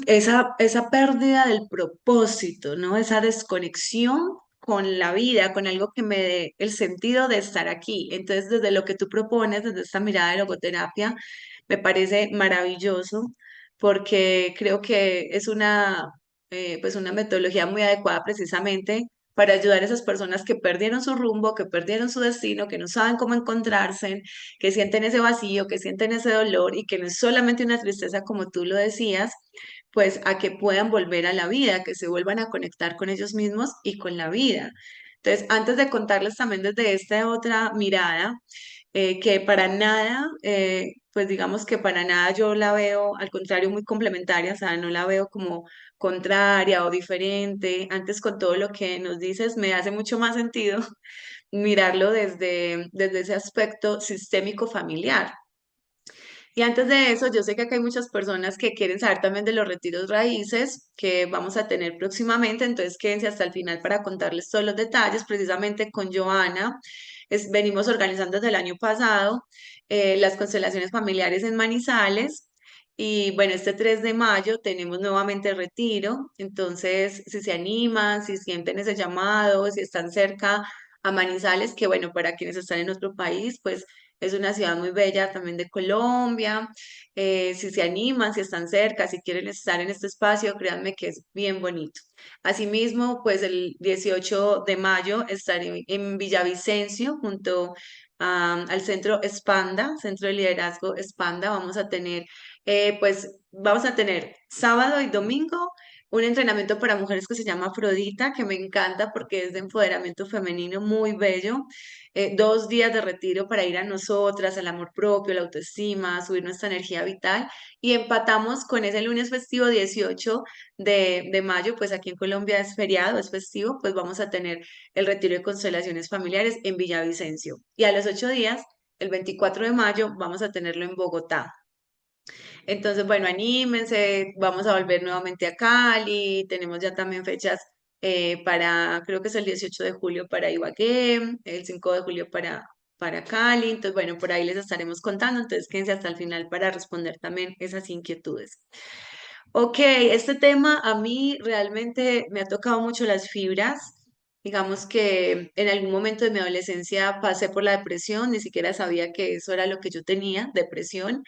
A: Esa pérdida del propósito, ¿no? Esa desconexión con la vida, con algo que me dé el sentido de estar aquí. Entonces, desde lo que tú propones, desde esta mirada de logoterapia, me parece maravilloso porque creo que es pues una metodología muy adecuada precisamente para ayudar a esas personas que perdieron su rumbo, que perdieron su destino, que no saben cómo encontrarse, que sienten ese vacío, que sienten ese dolor y que no es solamente una tristeza como tú lo decías, pues a que puedan volver a la vida, que se vuelvan a conectar con ellos mismos y con la vida. Entonces, antes de contarles también desde esta otra mirada, que para nada, pues digamos que para nada yo la veo, al contrario, muy complementaria, o sea, no la veo como contraria o diferente. Antes con todo lo que nos dices, me hace mucho más sentido mirarlo desde ese aspecto sistémico familiar. Y antes de eso, yo sé que acá hay muchas personas que quieren saber también de los retiros raíces que vamos a tener próximamente, entonces quédense hasta el final para contarles todos los detalles. Precisamente con Joana venimos organizando desde el año pasado las constelaciones familiares en Manizales. Y bueno, este 3 de mayo tenemos nuevamente retiro, entonces si se animan, si sienten ese llamado, si están cerca a Manizales, que bueno, para quienes están en otro país, pues es una ciudad muy bella también de Colombia. Si se animan, si están cerca, si quieren estar en este espacio, créanme que es bien bonito. Asimismo, pues el 18 de mayo estaré en Villavicencio junto al Centro Expanda, Centro de Liderazgo Expanda. Vamos a tener sábado y domingo un entrenamiento para mujeres que se llama Afrodita, que me encanta porque es de empoderamiento femenino muy bello. 2 días de retiro para ir a nosotras, al amor propio, la autoestima, subir nuestra energía vital. Y empatamos con ese lunes festivo 18 de mayo, pues aquí en Colombia es feriado, es festivo, pues vamos a tener el retiro de constelaciones familiares en Villavicencio. Y a los 8 días, el 24 de mayo, vamos a tenerlo en Bogotá. Entonces, bueno, anímense, vamos a volver nuevamente a Cali, tenemos ya también fechas creo que es el 18 de julio para Ibagué, el 5 de julio para Cali, entonces, bueno, por ahí les estaremos contando, entonces quédense hasta el final para responder también esas inquietudes. Ok, este tema a mí realmente me ha tocado mucho las fibras. Digamos que en algún momento de mi adolescencia pasé por la depresión, ni siquiera sabía que eso era lo que yo tenía, depresión.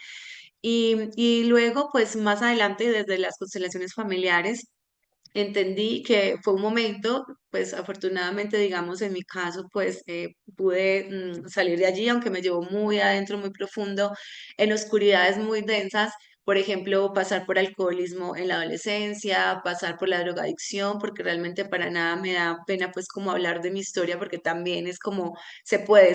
A: Y luego, pues más adelante, desde las constelaciones familiares, entendí que fue un momento, pues afortunadamente, digamos, en mi caso, pues pude salir de allí, aunque me llevó muy adentro, muy profundo, en oscuridades muy densas, por ejemplo, pasar por alcoholismo en la adolescencia, pasar por la drogadicción, porque realmente para nada me da pena pues como hablar de mi historia, porque también es como se puede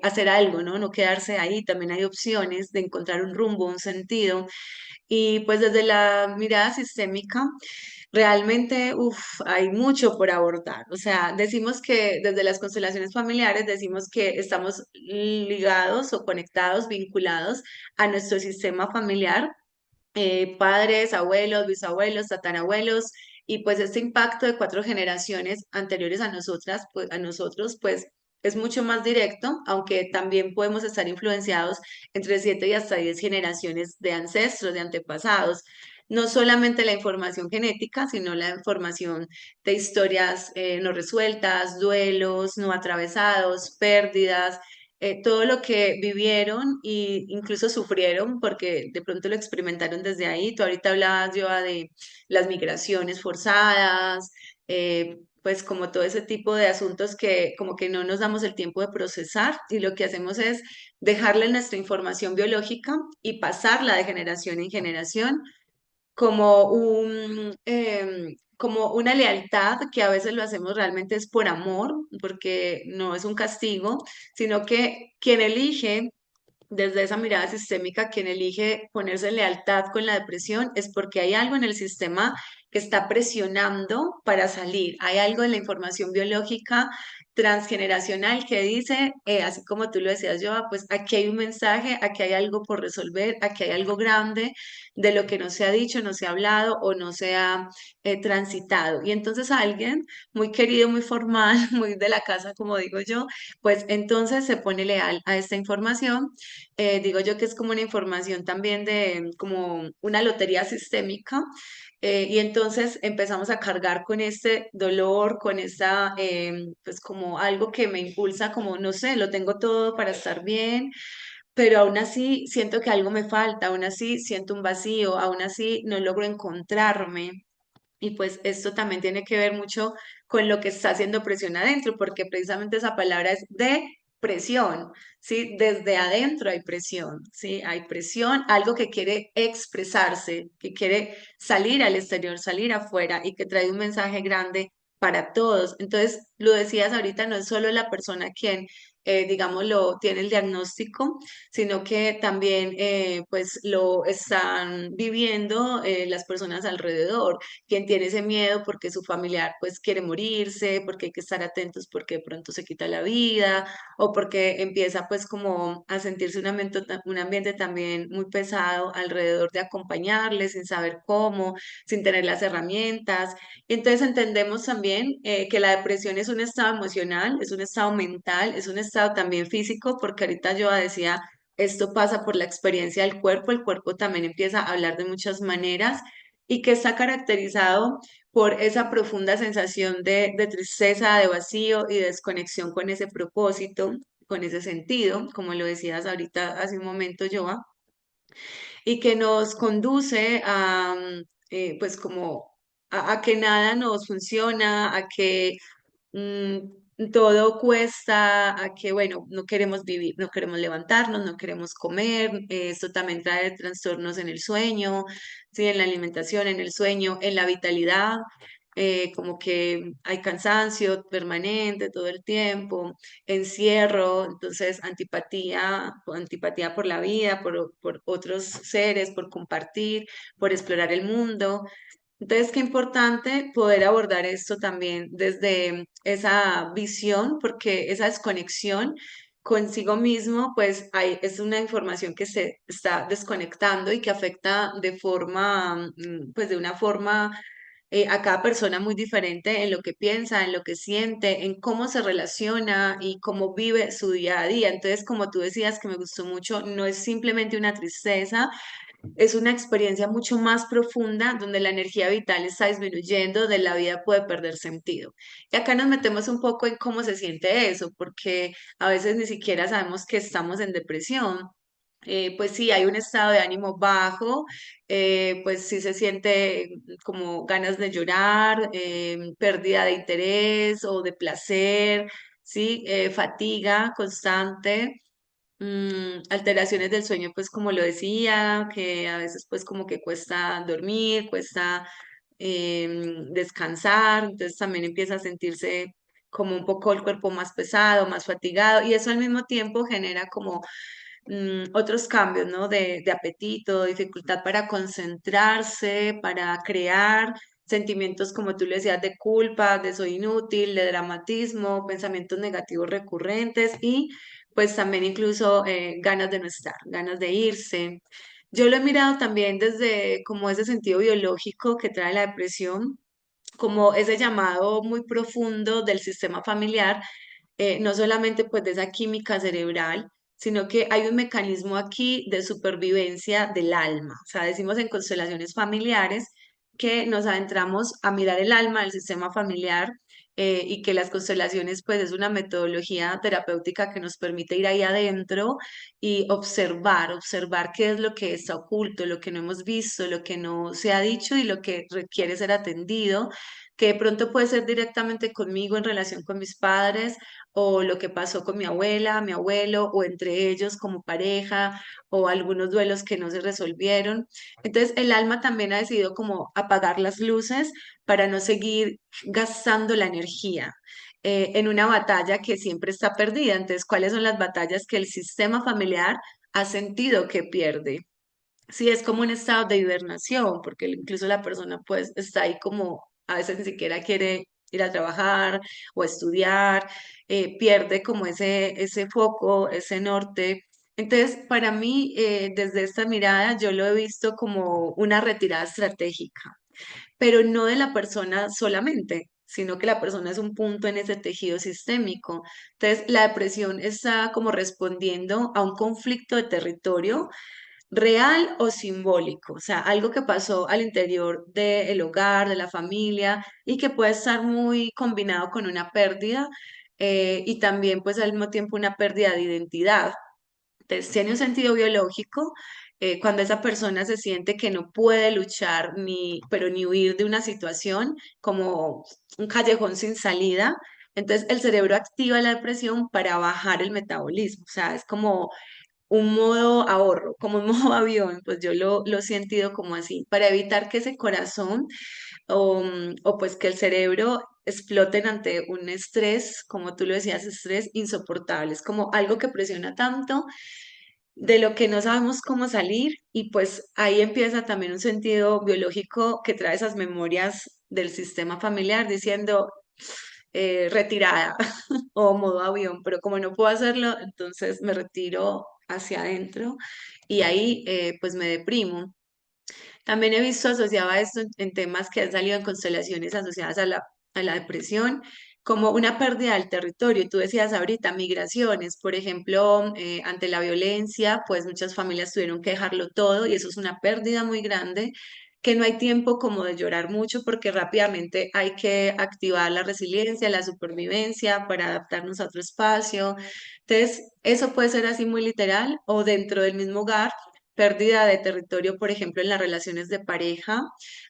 A: hacer algo, ¿no? No quedarse ahí, también hay opciones de encontrar un rumbo, un sentido. Y pues desde la mirada sistémica, realmente, hay mucho por abordar. O sea, decimos que desde las constelaciones familiares, decimos que estamos ligados o conectados, vinculados a nuestro sistema familiar, padres, abuelos, bisabuelos, tatarabuelos, y pues este impacto de 4 generaciones anteriores a nosotras, pues, a nosotros, pues es mucho más directo, aunque también podemos estar influenciados entre 7 y hasta 10 generaciones de ancestros, de antepasados. No solamente la información genética, sino la información de historias no resueltas, duelos no atravesados, pérdidas, todo lo que vivieron e incluso sufrieron porque de pronto lo experimentaron desde ahí. Tú ahorita hablabas, yo, de las migraciones forzadas, pues como todo ese tipo de asuntos que como que no nos damos el tiempo de procesar y lo que hacemos es dejarle nuestra información biológica y pasarla de generación en generación como una lealtad que a veces lo hacemos realmente es por amor, porque no es un castigo, sino que quien elige desde esa mirada sistémica, quien elige ponerse en lealtad con la depresión es porque hay algo en el sistema que está presionando para salir. Hay algo en la información biológica transgeneracional que dice, así como tú lo decías, yo, pues aquí hay un mensaje, aquí hay algo por resolver, aquí hay algo grande de lo que no se ha dicho, no se ha hablado o no se ha transitado. Y entonces alguien muy querido, muy formal, muy de la casa, como digo yo, pues entonces se pone leal a esta información. Digo yo que es como una información también de como una lotería sistémica. Y entonces empezamos a cargar con este dolor, con esta, pues como algo que me impulsa, como no sé, lo tengo todo para estar bien, pero aún así siento que algo me falta, aún así siento un vacío, aún así no logro encontrarme. Y pues esto también tiene que ver mucho con lo que está haciendo presión adentro, porque precisamente esa palabra es de presión, ¿sí? Desde adentro hay presión, ¿sí? Hay presión, algo que quiere expresarse, que quiere salir al exterior, salir afuera y que trae un mensaje grande para todos. Entonces, lo decías ahorita, no es solo la persona quien, digámoslo, tiene el diagnóstico, sino que también, pues, lo están viviendo las personas alrededor, quien tiene ese miedo porque su familiar pues quiere morirse, porque hay que estar atentos porque de pronto se quita la vida o porque empieza pues como a sentirse un ambiente también muy pesado alrededor de acompañarle sin saber cómo, sin tener las herramientas. Entonces entendemos también que la depresión es un estado emocional, es un estado mental, es un estado también físico, porque ahorita yo decía, esto pasa por la experiencia del cuerpo, el cuerpo también empieza a hablar de muchas maneras y que está caracterizado por esa profunda sensación de tristeza, de vacío y de desconexión con ese propósito, con ese sentido, como lo decías ahorita hace un momento, Joa, y que nos conduce a, pues como, a que nada nos funciona, a que todo cuesta, a que, bueno, no queremos vivir, no queremos levantarnos, no queremos comer. Esto también trae trastornos en el sueño, sí, en la alimentación, en el sueño, en la vitalidad. Como que hay cansancio permanente todo el tiempo, encierro, entonces antipatía por la vida, por otros seres, por compartir, por explorar el mundo. Entonces, qué importante poder abordar esto también desde esa visión, porque esa desconexión consigo mismo, pues es una información que se está desconectando y que afecta de forma, pues de una forma a cada persona muy diferente en lo que piensa, en lo que siente, en cómo se relaciona y cómo vive su día a día. Entonces, como tú decías, que me gustó mucho, no es simplemente una tristeza, es una experiencia mucho más profunda donde la energía vital está disminuyendo, de la vida puede perder sentido. Y acá nos metemos un poco en cómo se siente eso, porque a veces ni siquiera sabemos que estamos en depresión. Pues sí, hay un estado de ánimo bajo, pues sí se siente como ganas de llorar, pérdida de interés o de placer, sí, fatiga constante, Alteraciones del sueño, pues como lo decía, que a veces pues como que cuesta dormir, cuesta descansar, entonces también empieza a sentirse como un poco el cuerpo más pesado, más fatigado, y eso al mismo tiempo genera como otros cambios, ¿no? De apetito, dificultad para concentrarse, para crear sentimientos, como tú le decías, de culpa, de soy inútil, de dramatismo, pensamientos negativos recurrentes y pues también incluso ganas de no estar, ganas de irse. Yo lo he mirado también desde como ese sentido biológico que trae la depresión, como ese llamado muy profundo del sistema familiar, no solamente pues de esa química cerebral, sino que hay un mecanismo aquí de supervivencia del alma. O sea, decimos en constelaciones familiares que nos adentramos a mirar el alma del sistema familiar, y que las constelaciones pues es una metodología terapéutica que nos permite ir ahí adentro y observar qué es lo que está oculto, lo que no hemos visto, lo que no se ha dicho y lo que requiere ser atendido, que de pronto puede ser directamente conmigo en relación con mis padres, o lo que pasó con mi abuela, mi abuelo, o entre ellos como pareja, o algunos duelos que no se resolvieron. Entonces, el alma también ha decidido como apagar las luces para no seguir gastando la energía en una batalla que siempre está perdida. Entonces, ¿cuáles son las batallas que el sistema familiar ha sentido que pierde? Sí, es como un estado de hibernación, porque incluso la persona pues está ahí como a veces ni siquiera quiere ir a trabajar o estudiar, pierde como ese foco, ese norte. Entonces, para mí, desde esta mirada, yo lo he visto como una retirada estratégica, pero no de la persona solamente, sino que la persona es un punto en ese tejido sistémico. Entonces, la depresión está como respondiendo a un conflicto de territorio real o simbólico, o sea, algo que pasó al interior del hogar, de la familia y que puede estar muy combinado con una pérdida, y también pues al mismo tiempo una pérdida de identidad. Entonces, tiene un sentido biológico cuando esa persona se siente que no puede luchar ni, pero ni huir de una situación como un callejón sin salida. Entonces, el cerebro activa la depresión para bajar el metabolismo, o sea, es como un modo ahorro, como un modo avión, pues yo lo he sentido como así, para evitar que ese corazón o pues que el cerebro exploten ante un estrés, como tú lo decías, estrés insoportable, es como algo que presiona tanto de lo que no sabemos cómo salir y pues ahí empieza también un sentido biológico que trae esas memorias del sistema familiar diciendo retirada o modo avión, pero como no puedo hacerlo, entonces me retiro hacia adentro y ahí pues me deprimo. También he visto asociado esto en temas que han salido en constelaciones asociadas a la depresión, como una pérdida del territorio. Tú decías ahorita, migraciones, por ejemplo, ante la violencia, pues muchas familias tuvieron que dejarlo todo y eso es una pérdida muy grande, que no hay tiempo como de llorar mucho porque rápidamente hay que activar la resiliencia, la supervivencia para adaptarnos a otro espacio. Entonces, eso puede ser así muy literal o dentro del mismo hogar, pérdida de territorio, por ejemplo, en las relaciones de pareja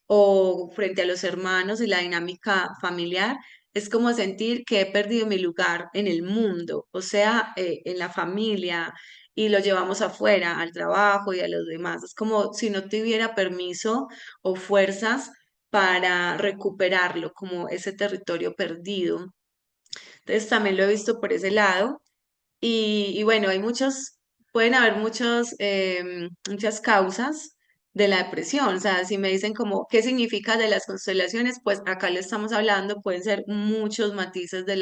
A: o frente a los hermanos y la dinámica familiar. Es como sentir que he perdido mi lugar en el mundo, o sea, en la familia, y lo llevamos afuera, al trabajo y a los demás. Es como si no tuviera permiso o fuerzas para recuperarlo, como ese territorio perdido. Entonces, también lo he visto por ese lado. Y bueno, pueden haber muchas causas de la depresión. O sea, si me dicen como, ¿qué significa de las constelaciones? Pues acá le estamos hablando, pueden ser muchos matices de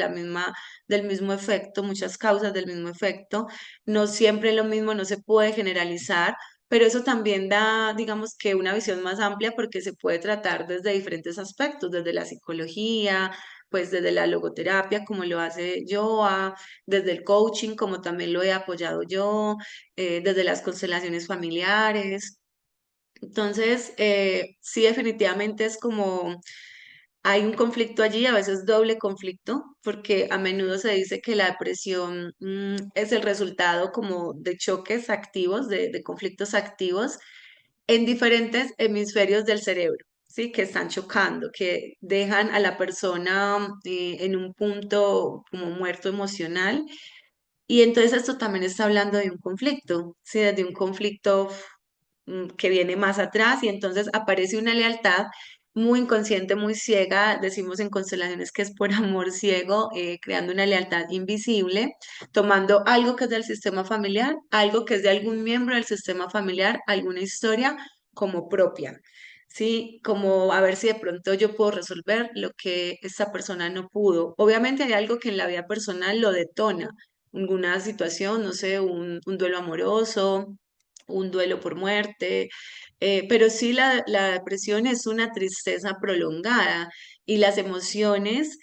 A: del mismo efecto, muchas causas del mismo efecto. No siempre lo mismo, no se puede generalizar, pero eso también da, digamos que una visión más amplia porque se puede tratar desde diferentes aspectos, desde la psicología, pues desde la logoterapia, como lo hace Joa, desde el coaching, como también lo he apoyado yo, desde las constelaciones familiares. Entonces, sí, definitivamente es como hay un conflicto allí, a veces doble conflicto, porque a menudo se dice que la depresión es el resultado como de choques activos, de conflictos activos en diferentes hemisferios del cerebro. Sí, que están chocando, que dejan a la persona en un punto como muerto emocional Y entonces esto también está hablando de un conflicto, ¿sí? De un conflicto que viene más atrás y entonces aparece una lealtad muy inconsciente, muy ciega, decimos en constelaciones que es por amor ciego, creando una lealtad invisible, tomando algo que es del sistema familiar, algo que es de algún miembro del sistema familiar, alguna historia como propia. Sí, como a ver si de pronto yo puedo resolver lo que esta persona no pudo. Obviamente hay algo que en la vida personal lo detona, alguna situación, no sé, un duelo amoroso, un duelo por muerte, pero sí la depresión es una tristeza prolongada y las emociones,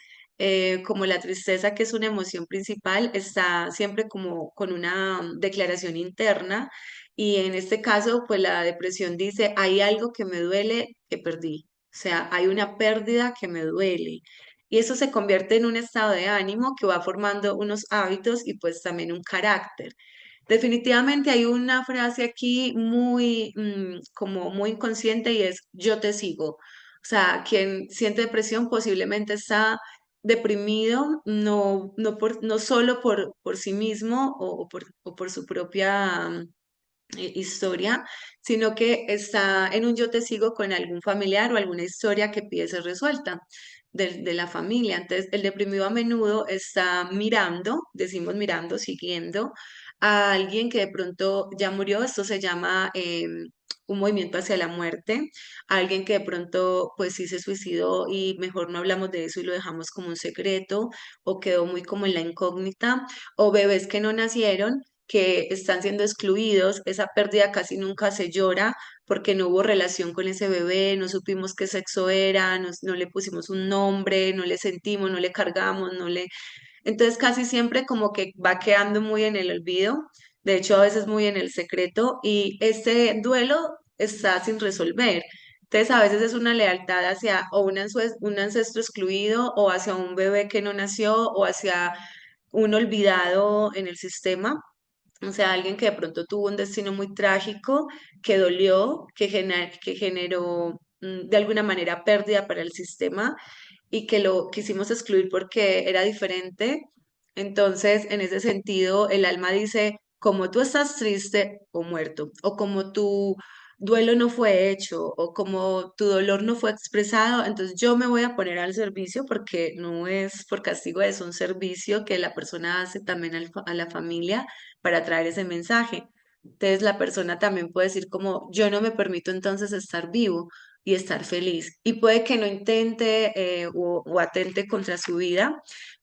A: como la tristeza, que es una emoción principal, está siempre como con una declaración interna y en este caso, pues la depresión dice, hay algo que me duele que perdí, o sea, hay una pérdida que me duele. Y eso se convierte en un estado de ánimo que va formando unos hábitos y pues también un carácter. Definitivamente hay una frase aquí muy, como muy inconsciente y es yo te sigo. O sea, quien siente depresión posiblemente está deprimido, no solo por sí mismo o por su propia historia, sino que está en un yo te sigo con algún familiar o alguna historia que pide ser resuelta de la familia. Entonces, el deprimido a menudo está mirando, decimos mirando, siguiendo a alguien que de pronto ya murió. Esto se llama un movimiento hacia la muerte, alguien que de pronto pues sí se suicidó y mejor no hablamos de eso y lo dejamos como un secreto o quedó muy como en la incógnita, o bebés que no nacieron que están siendo excluidos, esa pérdida casi nunca se llora porque no hubo relación con ese bebé, no supimos qué sexo era, no le pusimos un nombre, no le sentimos, no le cargamos, no le... Entonces casi siempre como que va quedando muy en el olvido, de hecho a veces muy en el secreto y ese duelo está sin resolver. Entonces a veces es una lealtad hacia o un ancestro excluido o hacia un bebé que no nació o hacia un olvidado en el sistema, o sea, alguien que de pronto tuvo un destino muy trágico, que dolió, que generó de alguna manera pérdida para el sistema y que lo quisimos excluir porque era diferente. Entonces, en ese sentido, el alma dice, como tú estás triste o muerto, o como tu duelo no fue hecho, o como tu dolor no fue expresado, entonces yo me voy a poner al servicio porque no es por castigo, es un servicio que la persona hace también a la familia para traer ese mensaje. Entonces, la persona también puede decir como, yo no me permito entonces estar vivo y estar feliz. Y puede que no intente o atente contra su vida,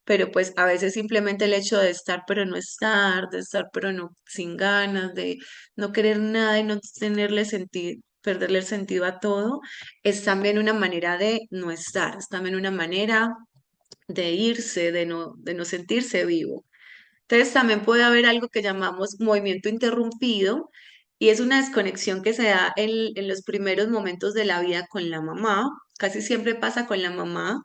A: pero pues a veces simplemente el hecho de estar pero no estar, de estar pero no sin ganas, de no querer nada y no tenerle sentido, perderle el sentido a todo, es también una manera de no estar, es también una manera de irse, de no sentirse vivo. Entonces también puede haber algo que llamamos movimiento interrumpido y es una desconexión que se da en los primeros momentos de la vida con la mamá. Casi siempre pasa con la mamá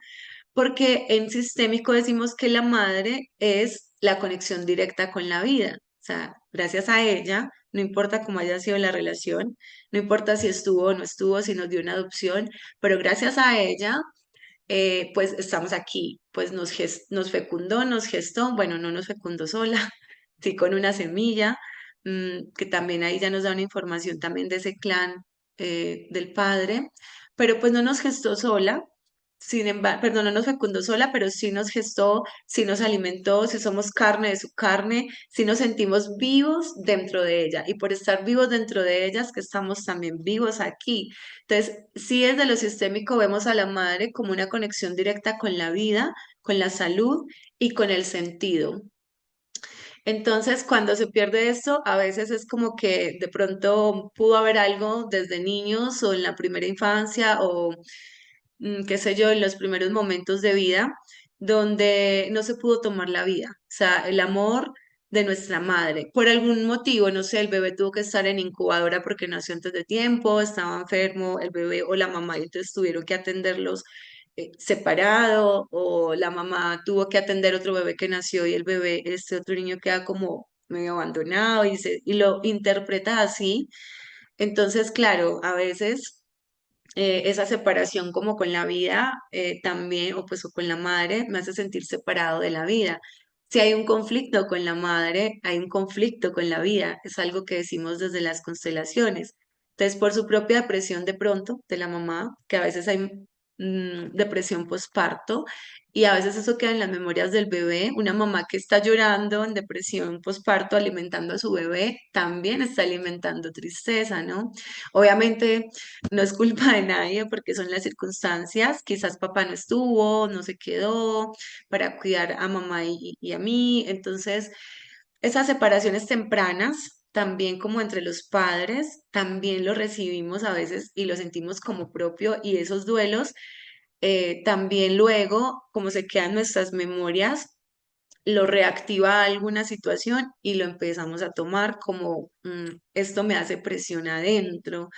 A: porque en sistémico decimos que la madre es la conexión directa con la vida. O sea, gracias a ella, no importa cómo haya sido la relación, no importa si estuvo o no estuvo, si nos dio una adopción, pero gracias a ella pues estamos aquí, pues nos fecundó, nos gestó, bueno, no nos fecundó sola, sí con una semilla, que también ahí ya nos da una información también de ese clan del padre, pero pues no nos gestó sola, sin embargo, perdón, no nos fecundó sola, pero sí nos gestó, sí nos alimentó, sí somos carne de su carne, sí nos sentimos vivos dentro de ella, y por estar vivos dentro de ellas, que estamos también vivos aquí. Entonces, sí desde lo sistémico vemos a la madre como una conexión directa con la vida, con la salud y con el sentido. Entonces, cuando se pierde esto, a veces es como que de pronto pudo haber algo desde niños o en la primera infancia o qué sé yo, en los primeros momentos de vida, donde no se pudo tomar la vida. O sea, el amor de nuestra madre. Por algún motivo, no sé, el bebé tuvo que estar en incubadora porque nació antes de tiempo, estaba enfermo el bebé o la mamá, y entonces tuvieron que atenderlos separado, o la mamá tuvo que atender otro bebé que nació y el bebé, este otro niño queda como medio abandonado y lo interpreta así. Entonces, claro, a veces esa separación como con la vida también, o pues o con la madre, me hace sentir separado de la vida. Si hay un conflicto con la madre, hay un conflicto con la vida, es algo que decimos desde las constelaciones. Entonces, por su propia depresión de pronto de la mamá, que a veces hay depresión postparto, y a veces eso queda en las memorias del bebé, una mamá que está llorando en depresión postparto alimentando a su bebé, también está alimentando tristeza, ¿no? Obviamente no es culpa de nadie porque son las circunstancias, quizás papá no estuvo, no se quedó para cuidar a mamá y a mí. Entonces, esas separaciones tempranas, también como entre los padres, también lo recibimos a veces y lo sentimos como propio y esos duelos, también luego, como se quedan nuestras memorias, lo reactiva alguna situación y lo empezamos a tomar como esto me hace presión adentro.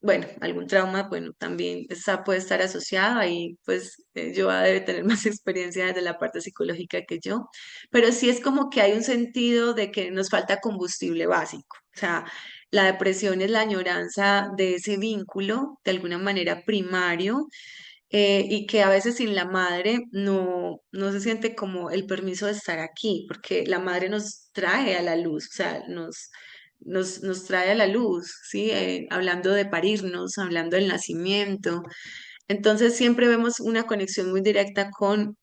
A: Bueno, algún trauma, bueno, también puede estar asociado ahí, pues yo debe tener más experiencia desde la parte psicológica que yo, pero sí es como que hay un sentido de que nos falta combustible básico, o sea, la depresión es la añoranza de ese vínculo, de alguna manera primario, y que a veces sin la madre no se siente como el permiso de estar aquí, porque la madre nos trae a la luz, o sea, nos trae a la luz, ¿sí? Hablando de parirnos, hablando del nacimiento. Entonces siempre vemos una conexión muy directa con,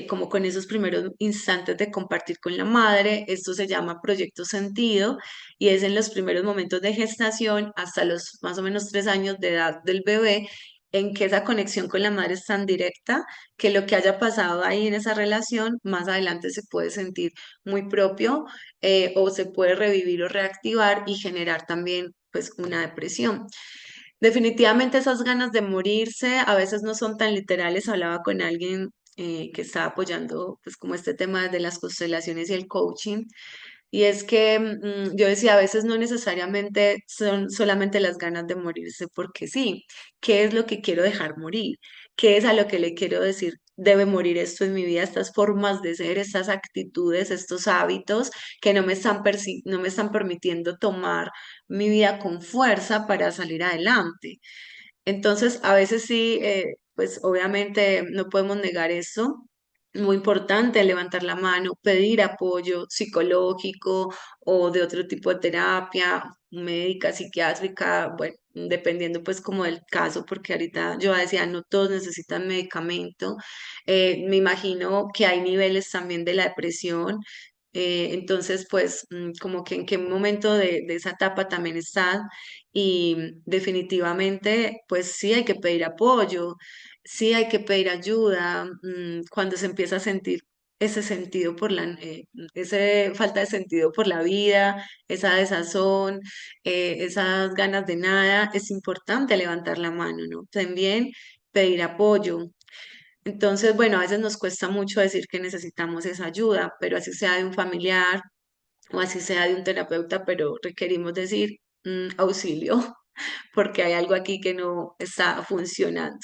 A: como con esos primeros instantes de compartir con la madre. Esto se llama proyecto sentido y es en los primeros momentos de gestación hasta los más o menos 3 años de edad del bebé, en que esa conexión con la madre es tan directa que lo que haya pasado ahí en esa relación más adelante se puede sentir muy propio, o se puede revivir o reactivar y generar también pues una depresión. Definitivamente esas ganas de morirse a veces no son tan literales. Hablaba con alguien que estaba apoyando pues como este tema de las constelaciones y el coaching. Y es que yo decía, a veces no necesariamente son solamente las ganas de morirse, porque sí, ¿qué es lo que quiero dejar morir? ¿Qué es a lo que le quiero decir? Debe morir esto en mi vida, estas formas de ser, estas actitudes, estos hábitos que no me están permitiendo tomar mi vida con fuerza para salir adelante. Entonces, a veces sí, pues obviamente no podemos negar eso. Muy importante levantar la mano, pedir apoyo psicológico o de otro tipo de terapia, médica, psiquiátrica, bueno, dependiendo pues como del caso, porque ahorita yo decía, no todos necesitan medicamento. Me imagino que hay niveles también de la depresión. Entonces, pues, como que en qué momento de esa etapa también están y definitivamente, pues sí hay que pedir apoyo, sí hay que pedir ayuda, cuando se empieza a sentir ese sentido ese falta de sentido por la vida, esa desazón, esas ganas de nada, es importante levantar la mano, ¿no? También pedir apoyo. Entonces, bueno, a veces nos cuesta mucho decir que necesitamos esa ayuda, pero así sea de un familiar o así sea de un terapeuta, pero requerimos decir auxilio, porque hay algo aquí que no está funcionando.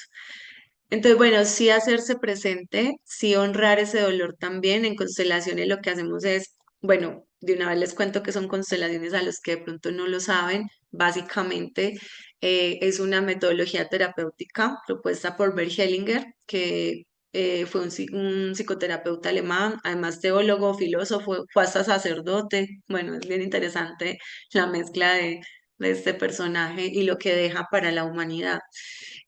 A: Entonces, bueno, sí hacerse presente, sí honrar ese dolor también. En constelaciones lo que hacemos es, bueno, de una vez les cuento que son constelaciones a los que de pronto no lo saben. Básicamente, es una metodología terapéutica propuesta por Bert Hellinger, que fue un psicoterapeuta alemán, además teólogo, filósofo, fue hasta sacerdote. Bueno, es bien interesante la mezcla de este personaje y lo que deja para la humanidad.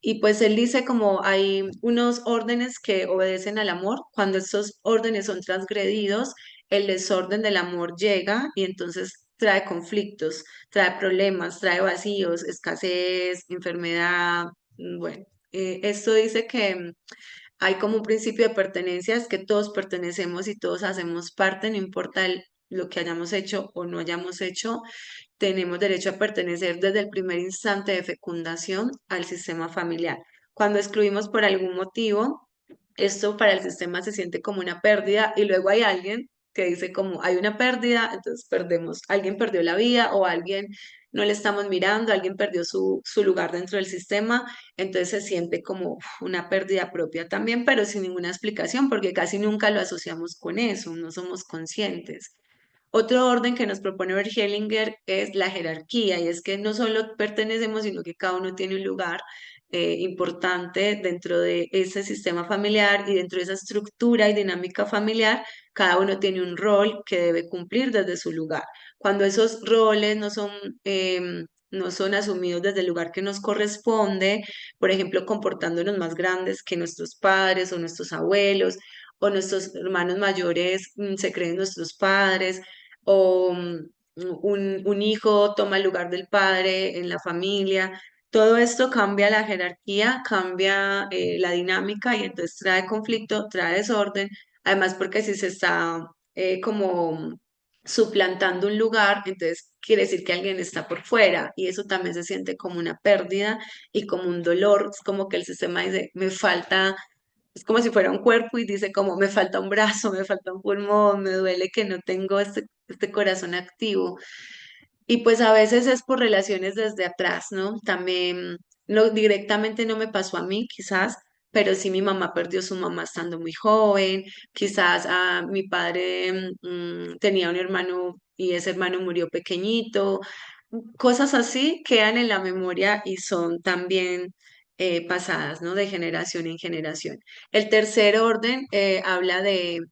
A: Y pues él dice como hay unos órdenes que obedecen al amor, cuando estos órdenes son transgredidos, el desorden del amor llega y entonces trae conflictos, trae problemas, trae vacíos, escasez, enfermedad. Bueno, esto dice que hay como un principio de pertenencia, es que todos pertenecemos y todos hacemos parte, no importa lo que hayamos hecho o no hayamos hecho, tenemos derecho a pertenecer desde el primer instante de fecundación al sistema familiar. Cuando excluimos por algún motivo, esto para el sistema se siente como una pérdida y luego hay alguien que dice como hay una pérdida, entonces perdemos, alguien perdió la vida o alguien no le estamos mirando, alguien perdió su lugar dentro del sistema, entonces se siente como una pérdida propia también, pero sin ninguna explicación porque casi nunca lo asociamos con eso, no somos conscientes. Otro orden que nos propone Bert Hellinger es la jerarquía, y es que no solo pertenecemos, sino que cada uno tiene un lugar importante dentro de ese sistema familiar y dentro de esa estructura y dinámica familiar, cada uno tiene un rol que debe cumplir desde su lugar. Cuando esos roles no son asumidos desde el lugar que nos corresponde, por ejemplo, comportándonos más grandes que nuestros padres o nuestros abuelos, o nuestros hermanos mayores se creen nuestros padres, o un hijo toma el lugar del padre en la familia. Todo esto cambia la jerarquía, cambia la dinámica y entonces trae conflicto, trae desorden. Además, porque si se está como suplantando un lugar, entonces quiere decir que alguien está por fuera y eso también se siente como una pérdida y como un dolor. Es como que el sistema dice, me falta, es como si fuera un cuerpo y dice como, me falta un brazo, me falta un pulmón, me duele que no tengo este corazón activo. Y pues a veces es por relaciones desde atrás, ¿no? También no directamente no me pasó a mí, quizás, pero sí mi mamá perdió su mamá estando muy joven, quizás mi padre tenía un hermano y ese hermano murió pequeñito. Cosas así quedan en la memoria y son también pasadas, ¿no? De generación en generación. El tercer orden habla de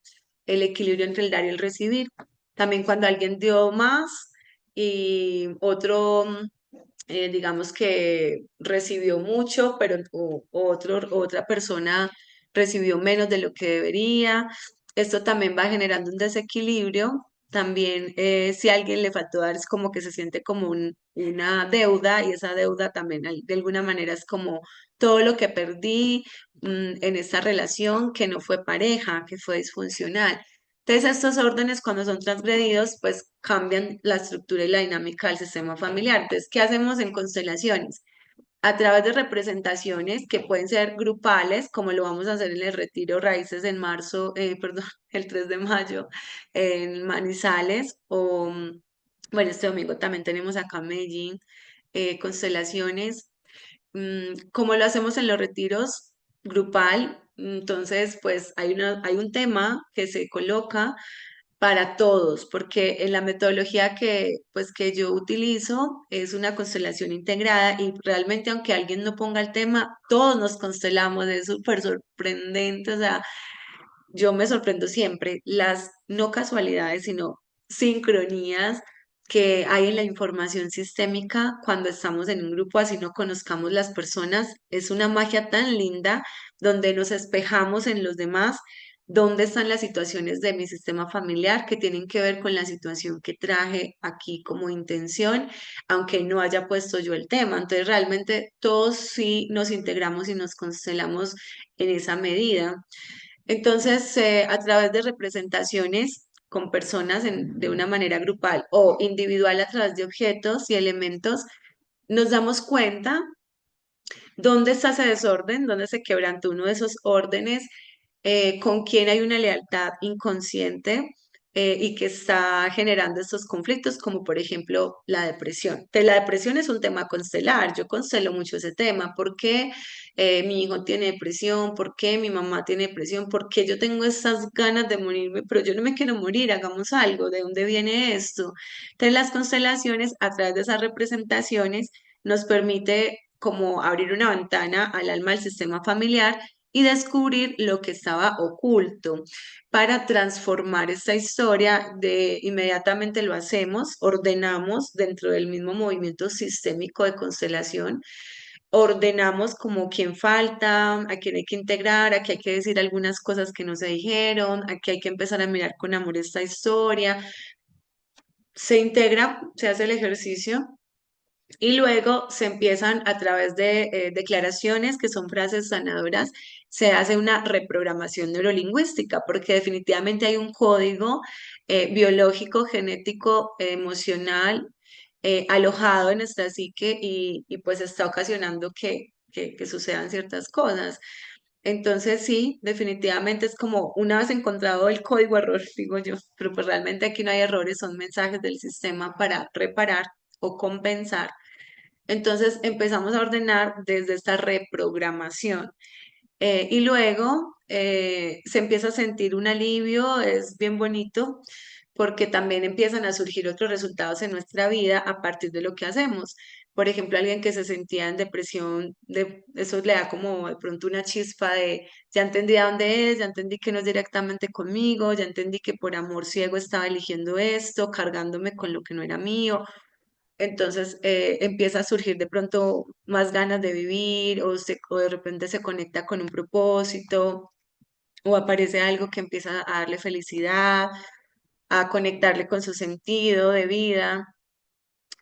A: el equilibrio entre el dar y el recibir. También cuando alguien dio más y otro, digamos que recibió mucho, pero otra persona recibió menos de lo que debería. Esto también va generando un desequilibrio. También si a alguien le faltó dar, es como que se siente como una deuda y esa deuda también de alguna manera es como todo lo que perdí en esta relación que no fue pareja, que fue disfuncional. Entonces, estos órdenes, cuando son transgredidos, pues cambian la estructura y la dinámica del sistema familiar. Entonces, ¿qué hacemos en constelaciones? A través de representaciones que pueden ser grupales, como lo vamos a hacer en el Retiro Raíces en marzo, perdón, el 3 de mayo en Manizales, o bueno, este domingo también tenemos acá en Medellín constelaciones como lo hacemos en los retiros grupal, entonces pues hay un tema que se coloca para todos, porque en la metodología que yo utilizo es una constelación integrada y realmente aunque alguien no ponga el tema, todos nos constelamos, es súper sorprendente, o sea, yo me sorprendo siempre las no casualidades, sino sincronías que hay en la información sistémica cuando estamos en un grupo, así no conozcamos las personas. Es una magia tan linda donde nos espejamos en los demás, dónde están las situaciones de mi sistema familiar que tienen que ver con la situación que traje aquí como intención, aunque no haya puesto yo el tema. Entonces, realmente todos sí nos integramos y nos constelamos en esa medida. Entonces, a través de representaciones con personas de una manera grupal o individual a través de objetos y elementos, nos damos cuenta dónde está ese desorden, dónde se quebrantó uno de esos órdenes, con quién hay una lealtad inconsciente y que está generando estos conflictos, como por ejemplo la depresión. Entonces, la depresión es un tema constelar, yo constelo mucho ese tema, ¿por qué mi hijo tiene depresión? ¿Por qué mi mamá tiene depresión? ¿Por qué yo tengo esas ganas de morirme? Pero yo no me quiero morir, hagamos algo, ¿de dónde viene esto? Entonces, las constelaciones, a través de esas representaciones, nos permite como abrir una ventana al alma del sistema familiar y descubrir lo que estaba oculto. Para transformar esta historia, de inmediatamente lo hacemos, ordenamos dentro del mismo movimiento sistémico de constelación, ordenamos como quién falta, a quién hay que integrar, aquí hay que decir algunas cosas que no se dijeron, aquí hay que empezar a mirar con amor esta historia. Se integra, se hace el ejercicio y luego se empiezan a través de declaraciones que son frases sanadoras, se hace una reprogramación neurolingüística, porque definitivamente hay un código biológico, genético, emocional, alojado en nuestra psique y pues está ocasionando que sucedan ciertas cosas. Entonces sí, definitivamente es como una vez encontrado el código error, digo yo, pero pues realmente aquí no hay errores, son mensajes del sistema para reparar o compensar. Entonces empezamos a ordenar desde esta reprogramación. Y luego se empieza a sentir un alivio, es bien bonito, porque también empiezan a surgir otros resultados en nuestra vida a partir de lo que hacemos. Por ejemplo, alguien que se sentía en depresión, eso le da como de pronto una chispa de, ya entendí a dónde es, ya entendí que no es directamente conmigo, ya entendí que por amor ciego estaba eligiendo esto, cargándome con lo que no era mío. Entonces empieza a surgir de pronto más ganas de vivir o de repente se conecta con un propósito o aparece algo que empieza a darle felicidad, a conectarle con su sentido de vida.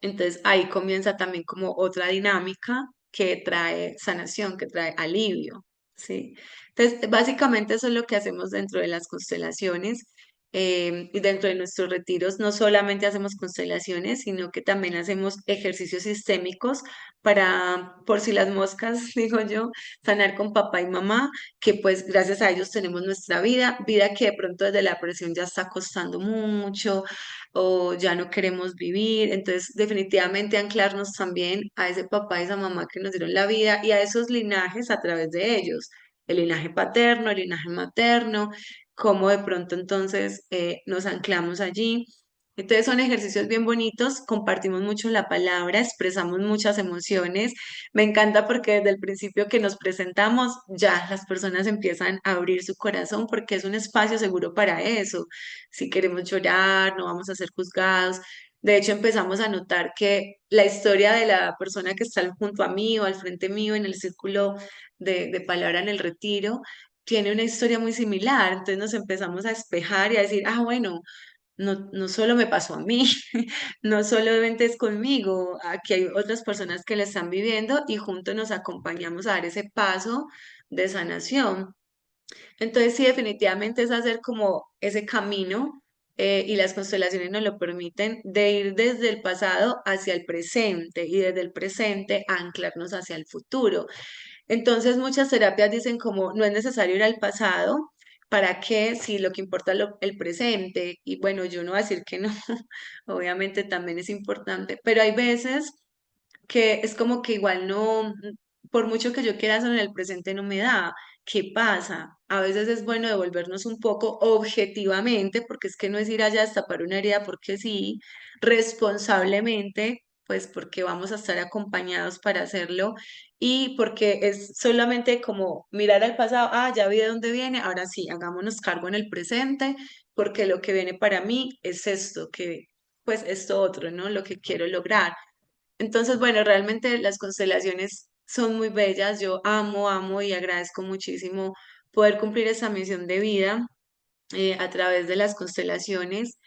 A: Entonces ahí comienza también como otra dinámica que trae sanación, que trae alivio, ¿sí? Entonces, básicamente eso es lo que hacemos dentro de las constelaciones. Y dentro de nuestros retiros no solamente hacemos constelaciones, sino que también hacemos ejercicios sistémicos para, por si las moscas, digo yo, sanar con papá y mamá, que pues gracias a ellos tenemos nuestra vida que de pronto desde la presión ya está costando mucho, o ya no queremos vivir. Entonces, definitivamente anclarnos también a ese papá y esa mamá que nos dieron la vida y a esos linajes a través de ellos, el linaje paterno, el linaje materno, cómo de pronto entonces nos anclamos allí. Entonces son ejercicios bien bonitos, compartimos mucho la palabra, expresamos muchas emociones. Me encanta porque desde el principio que nos presentamos, ya las personas empiezan a abrir su corazón porque es un espacio seguro para eso. Si queremos llorar, no vamos a ser juzgados. De hecho, empezamos a notar que la historia de la persona que está junto a mí o al frente mío en el círculo de palabra en el retiro tiene una historia muy similar. Entonces nos empezamos a espejar y a decir, ah, bueno, no solo me pasó a mí, no solamente es conmigo, aquí hay otras personas que la están viviendo y juntos nos acompañamos a dar ese paso de sanación. Entonces, sí, definitivamente es hacer como ese camino y las constelaciones nos lo permiten de ir desde el pasado hacia el presente y desde el presente anclarnos hacia el futuro. Entonces, muchas terapias dicen como no es necesario ir al pasado, ¿para qué? Si lo que importa es el presente. Y bueno, yo no voy a decir que no, obviamente también es importante, pero hay veces que es como que igual no, por mucho que yo quiera hacer en el presente no me da. ¿Qué pasa? A veces es bueno devolvernos un poco objetivamente, porque es que no es ir allá a destapar una herida porque sí, responsablemente, pues porque vamos a estar acompañados para hacerlo y porque es solamente como mirar al pasado, ah, ya vi de dónde viene, ahora sí, hagámonos cargo en el presente, porque lo que viene para mí es esto, que pues esto otro, ¿no? Lo que quiero lograr. Entonces, bueno, realmente las constelaciones son muy bellas. Yo amo y agradezco muchísimo poder cumplir esa misión de vida a través de las constelaciones,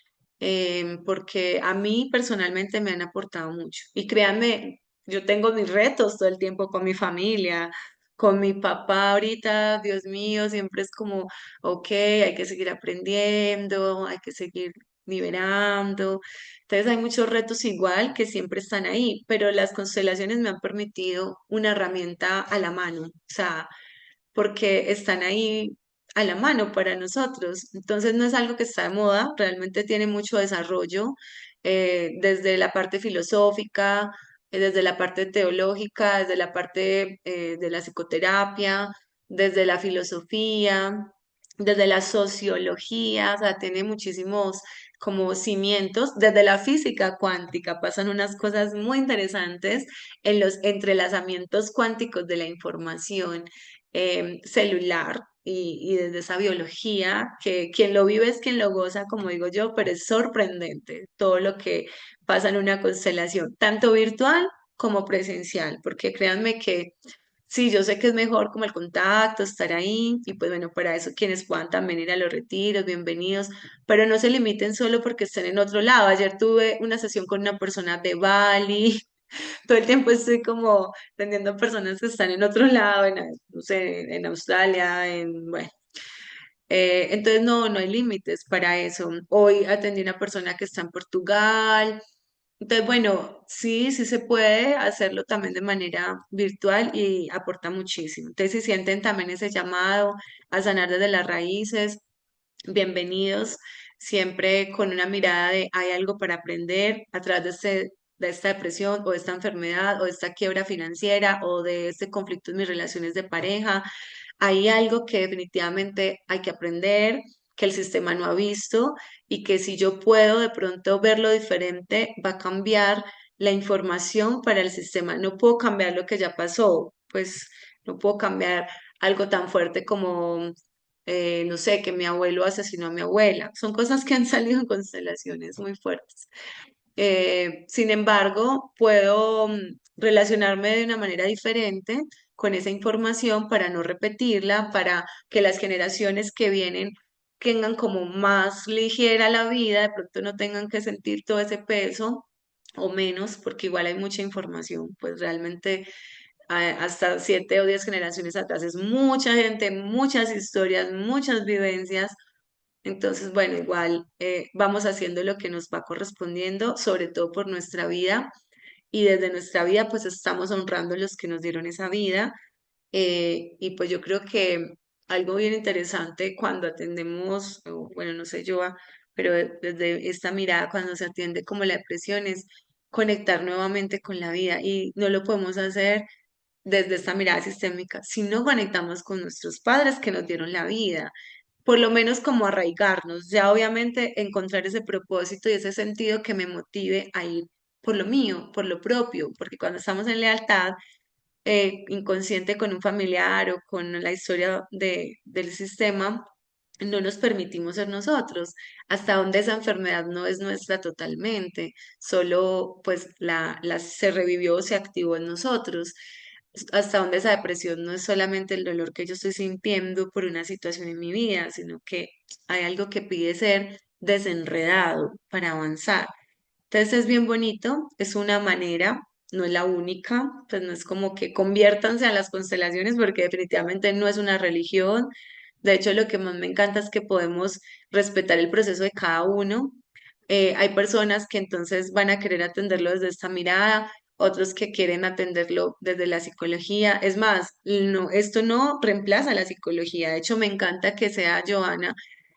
A: porque a mí personalmente me han aportado mucho. Y créanme, yo tengo mis retos todo el tiempo con mi familia, con mi papá ahorita, Dios mío, siempre es como, ok, hay que seguir aprendiendo, hay que seguir liberando. Entonces hay muchos retos igual que siempre están ahí, pero las constelaciones me han permitido una herramienta a la mano, o sea, porque están ahí a la mano para nosotros. Entonces no es algo que está de moda, realmente tiene mucho desarrollo desde la parte filosófica, desde la parte teológica, desde la parte de la psicoterapia, desde la filosofía, desde la sociología, o sea, tiene muchísimos como cimientos, desde la física cuántica pasan unas cosas muy interesantes en los entrelazamientos cuánticos de la información celular y desde esa biología, que quien lo vive es quien lo goza, como digo yo, pero es sorprendente todo lo que pasa en una constelación, tanto virtual como presencial, porque créanme que sí, yo sé que es mejor como el contacto, estar ahí, y pues bueno, para eso quienes puedan también ir a los retiros, bienvenidos, pero no se limiten solo porque estén en otro lado. Ayer tuve una sesión con una persona de Bali, todo el tiempo estoy como atendiendo a personas que están en otro lado, no sé, en Australia, bueno. Entonces no hay límites para eso. Hoy atendí a una persona que está en Portugal. Entonces, bueno, sí se puede hacerlo también de manera virtual y aporta muchísimo. Entonces, si sienten también ese llamado a sanar desde las raíces, bienvenidos, siempre con una mirada de hay algo para aprender a través de esta depresión o de esta enfermedad o de esta quiebra financiera o de este conflicto en mis relaciones de pareja. Hay algo que definitivamente hay que aprender, que el sistema no ha visto y que si yo puedo de pronto verlo diferente, va a cambiar la información para el sistema. No puedo cambiar lo que ya pasó, pues no puedo cambiar algo tan fuerte como, no sé, que mi abuelo asesinó a mi abuela. Son cosas que han salido en constelaciones muy fuertes. Sin embargo, puedo relacionarme de una manera diferente con esa información para no repetirla, para que las generaciones que vienen tengan como más ligera la vida, de pronto no tengan que sentir todo ese peso o menos, porque igual hay mucha información, pues realmente hasta 7 o 10 generaciones atrás es mucha gente, muchas historias, muchas vivencias. Entonces, bueno, igual vamos haciendo lo que nos va correspondiendo, sobre todo por nuestra vida, y desde nuestra vida pues estamos honrando a los que nos dieron esa vida. Y pues yo creo que algo bien interesante cuando atendemos, o bueno, no sé yo, pero desde esta mirada, cuando se atiende como la depresión, es conectar nuevamente con la vida y no lo podemos hacer desde esta mirada sistémica si no conectamos con nuestros padres que nos dieron la vida, por lo menos como arraigarnos, ya obviamente encontrar ese propósito y ese sentido que me motive a ir por lo mío, por lo propio, porque cuando estamos en lealtad inconsciente con un familiar o con la historia del sistema, no nos permitimos ser nosotros, hasta donde esa enfermedad no es nuestra totalmente, solo pues se revivió o se activó en nosotros, hasta donde esa depresión no es solamente el dolor que yo estoy sintiendo por una situación en mi vida, sino que hay algo que pide ser desenredado para avanzar. Entonces es bien bonito, es una manera, no es la única, pues no es como que conviértanse a las constelaciones porque definitivamente no es una religión. De hecho, lo que más me encanta es que podemos respetar el proceso de cada uno. Hay personas que entonces van a querer atenderlo desde esta mirada, otros que quieren atenderlo desde la psicología. Es más, no, esto no reemplaza la psicología. De hecho, me encanta que sea Joana,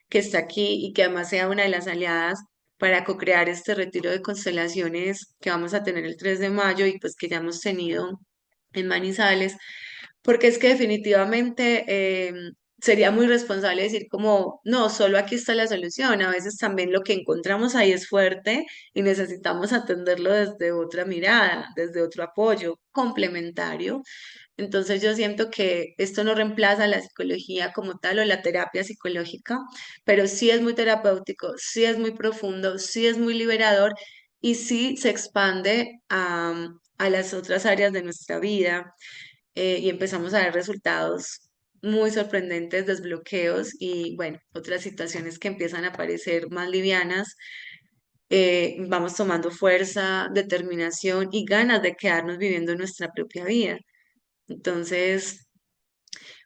A: que está aquí y que además sea una de las aliadas para co-crear este retiro de constelaciones que vamos a tener el 3 de mayo y pues que ya hemos tenido en Manizales, porque es que definitivamente sería muy responsable decir como, no, solo aquí está la solución. A veces también lo que encontramos ahí es fuerte y necesitamos atenderlo desde otra mirada, desde otro apoyo complementario. Entonces yo siento que esto no reemplaza la psicología como tal o la terapia psicológica, pero sí es muy terapéutico, sí es muy profundo, sí es muy liberador y sí se expande a las otras áreas de nuestra vida y empezamos a ver resultados muy sorprendentes, desbloqueos y bueno, otras situaciones que empiezan a parecer más livianas. Vamos tomando fuerza, determinación y ganas de quedarnos viviendo nuestra propia vida. Entonces,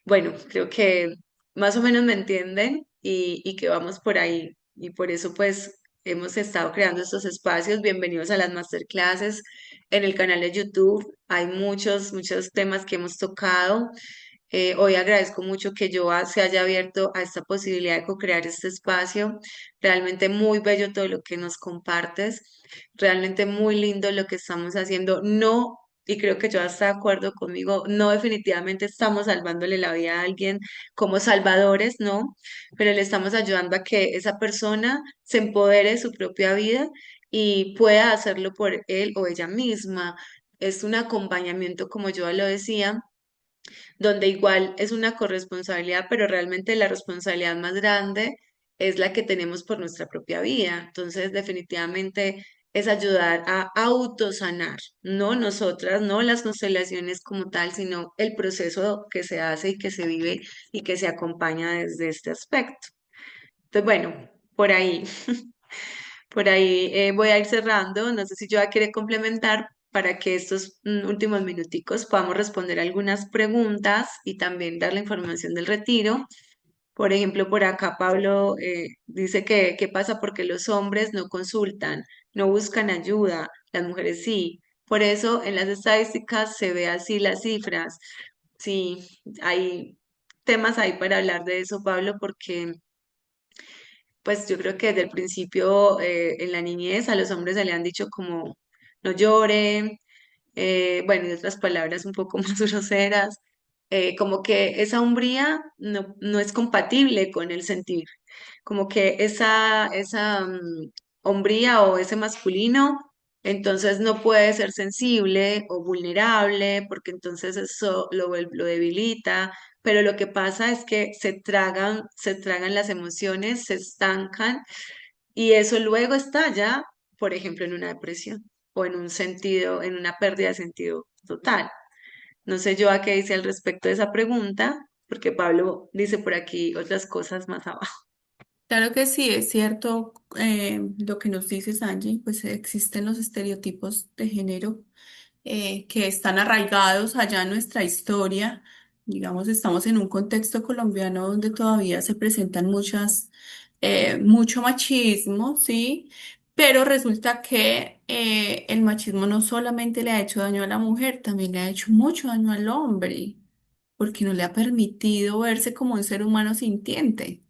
A: bueno, creo que más o menos me entienden y que vamos por ahí. Y por eso pues hemos estado creando estos espacios. Bienvenidos a las masterclasses en el canal de YouTube. Hay muchos temas que hemos tocado. Hoy agradezco mucho que Joa se haya abierto a esta posibilidad de co-crear este espacio. Realmente muy bello todo lo que nos compartes. Realmente muy lindo lo que estamos haciendo. No, y creo que Joa está de acuerdo conmigo, no definitivamente estamos salvándole la vida a alguien como salvadores, no, pero le estamos ayudando a que esa persona se empodere de su propia vida y pueda hacerlo por él o ella misma. Es un acompañamiento, como yo lo decía, donde igual es una corresponsabilidad, pero realmente la responsabilidad más grande es la que tenemos por nuestra propia vida. Entonces, definitivamente es ayudar a autosanar, no nosotras, no las constelaciones como tal, sino el proceso que se hace y que se vive y que se acompaña desde este aspecto. Entonces, bueno, por ahí. Por ahí voy a ir cerrando. No sé si yo quiere complementar para que estos últimos minuticos podamos responder algunas preguntas y también dar la información del retiro. Por ejemplo, por acá Pablo dice que qué pasa porque los hombres no consultan, no buscan ayuda, las mujeres sí. Por eso en las estadísticas se ve así las cifras. Sí, hay temas ahí para hablar de eso, Pablo, porque pues yo creo que desde el principio en la niñez a los hombres se le han dicho como no lloren, bueno, y otras palabras un poco más groseras, como que esa hombría no es compatible con el sentir. como que esa hombría o ese masculino, entonces no puede ser sensible o vulnerable, porque entonces eso lo debilita, pero lo que pasa es que se tragan las emociones, se estancan y eso luego estalla, por ejemplo, en una depresión o en un sentido, en una pérdida de sentido total. No sé yo a qué dice al respecto de esa pregunta, porque Pablo dice por aquí otras cosas más abajo.
B: Claro que sí, es cierto lo que nos dices, Angie, pues existen los estereotipos de género que están arraigados allá en nuestra historia. Digamos, estamos en un contexto colombiano donde todavía se presentan mucho machismo, ¿sí? Pero resulta que el machismo no solamente le ha hecho daño a la mujer, también le ha hecho mucho daño al hombre, porque no le ha permitido verse como un ser humano sintiente,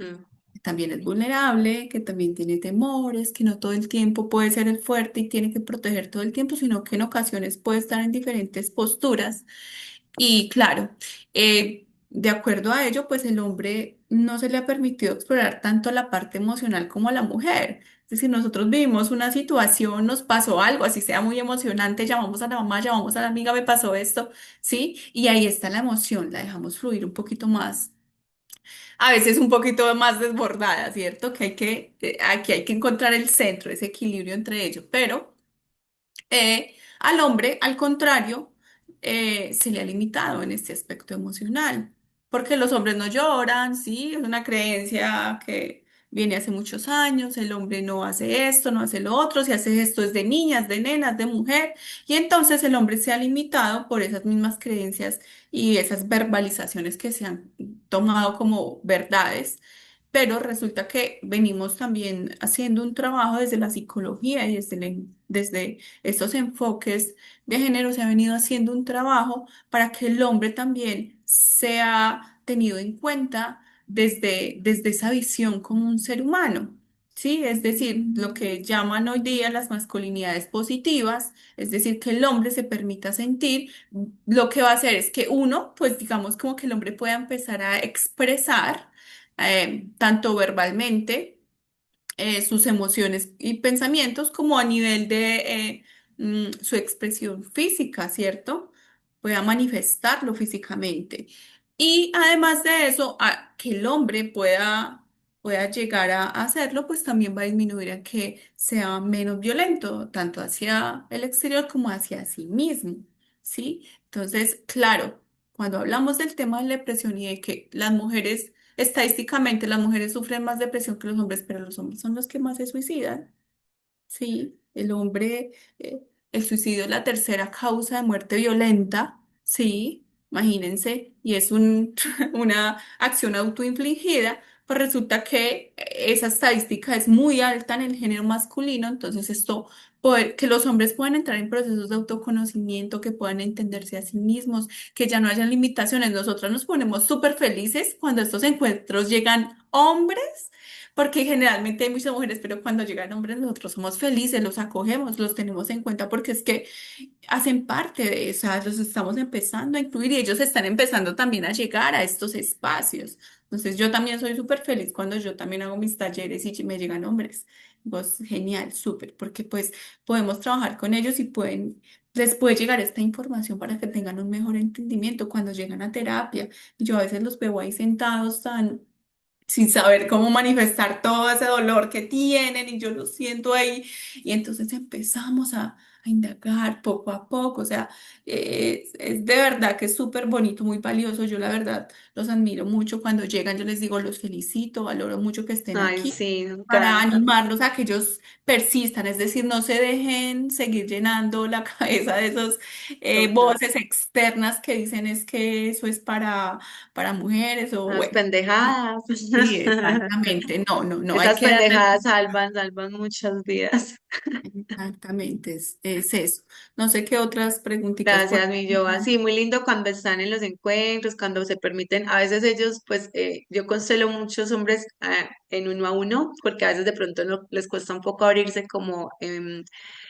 A: Mm.
B: que también es vulnerable, que también tiene temores, que no todo el tiempo puede ser el fuerte y tiene que proteger todo el tiempo, sino que en ocasiones puede estar en diferentes posturas. Y claro, de acuerdo a ello, pues el hombre no se le ha permitido explorar tanto la parte emocional como la mujer. Es decir, nosotros vivimos una situación, nos pasó algo, así sea muy emocionante, llamamos a la mamá, llamamos a la amiga, me pasó esto, ¿sí? Y ahí está la emoción, la dejamos fluir un poquito más, a veces un poquito más desbordada, ¿cierto? Aquí hay que encontrar el centro, ese equilibrio entre ellos, pero al hombre, al contrario, se le ha limitado en este aspecto emocional, porque los hombres no lloran, ¿sí? Es una creencia que viene hace muchos años, el hombre no hace esto, no hace lo otro, si hace esto es de niñas, de nenas, de mujer, y entonces el hombre se ha limitado por esas mismas creencias y esas verbalizaciones que se han tomado como verdades. Pero resulta que venimos también haciendo un trabajo desde la psicología y desde estos enfoques de género se ha venido haciendo un trabajo para que el hombre también sea tenido en cuenta desde esa visión como un ser humano. Sí, es decir, lo que llaman hoy día las masculinidades positivas, es decir, que el hombre se permita sentir, lo que va a hacer es que uno, pues digamos como que el hombre pueda empezar a expresar tanto verbalmente sus emociones y pensamientos como a nivel de su expresión física, ¿cierto? Pueda manifestarlo físicamente. Y además de eso, que el hombre pueda llegar a hacerlo, pues también va a disminuir a que sea menos violento, tanto hacia el exterior como hacia sí mismo, ¿sí? Entonces, claro, cuando hablamos del tema de la depresión y de que las mujeres estadísticamente las mujeres sufren más depresión que los hombres, pero los hombres son los que más se suicidan. Sí, el hombre, el suicidio es la tercera causa de muerte violenta. Sí, imagínense, y es una acción autoinfligida. Pues resulta que esa estadística es muy alta en el género masculino, entonces que los hombres puedan entrar en procesos de autoconocimiento, que puedan entenderse a sí mismos, que ya no haya limitaciones. Nosotros nos ponemos súper felices cuando estos encuentros llegan hombres, porque generalmente hay muchas mujeres, pero cuando llegan hombres nosotros somos felices, los acogemos, los tenemos en cuenta porque es que hacen parte de eso, los estamos empezando a incluir y ellos están empezando también a llegar a estos espacios. Entonces yo también soy súper feliz cuando yo también hago mis talleres y me llegan hombres. Pues genial, súper, porque pues podemos trabajar con ellos y les puede llegar esta información para que tengan un mejor entendimiento cuando llegan a terapia. Yo a veces los veo ahí sentados tan sin saber cómo manifestar todo ese dolor que tienen y yo lo siento ahí. Y entonces empezamos a indagar poco a poco, o sea, es de verdad que es súper bonito, muy valioso. Yo la verdad los admiro mucho cuando llegan, yo les digo, los felicito, valoro mucho que estén
A: Ay,
B: aquí
A: sí, me
B: para
A: encanta.
B: animarlos a que ellos persistan, es decir, no se dejen seguir llenando la cabeza de esos
A: Total.
B: voces externas que dicen es que eso es para mujeres o
A: Las
B: bueno.
A: pendejadas.
B: Sí, exactamente. No, no, no, hay
A: Esas
B: que darle.
A: pendejadas salvan muchas vidas.
B: Exactamente, es eso. No sé qué otras preguntitas por
A: Gracias,
B: ahí.
A: mi Joa. Sí, muy lindo cuando están en los encuentros, cuando se permiten, a veces ellos, pues yo constelo muchos hombres en uno a uno, porque a veces de pronto no, les cuesta un poco abrirse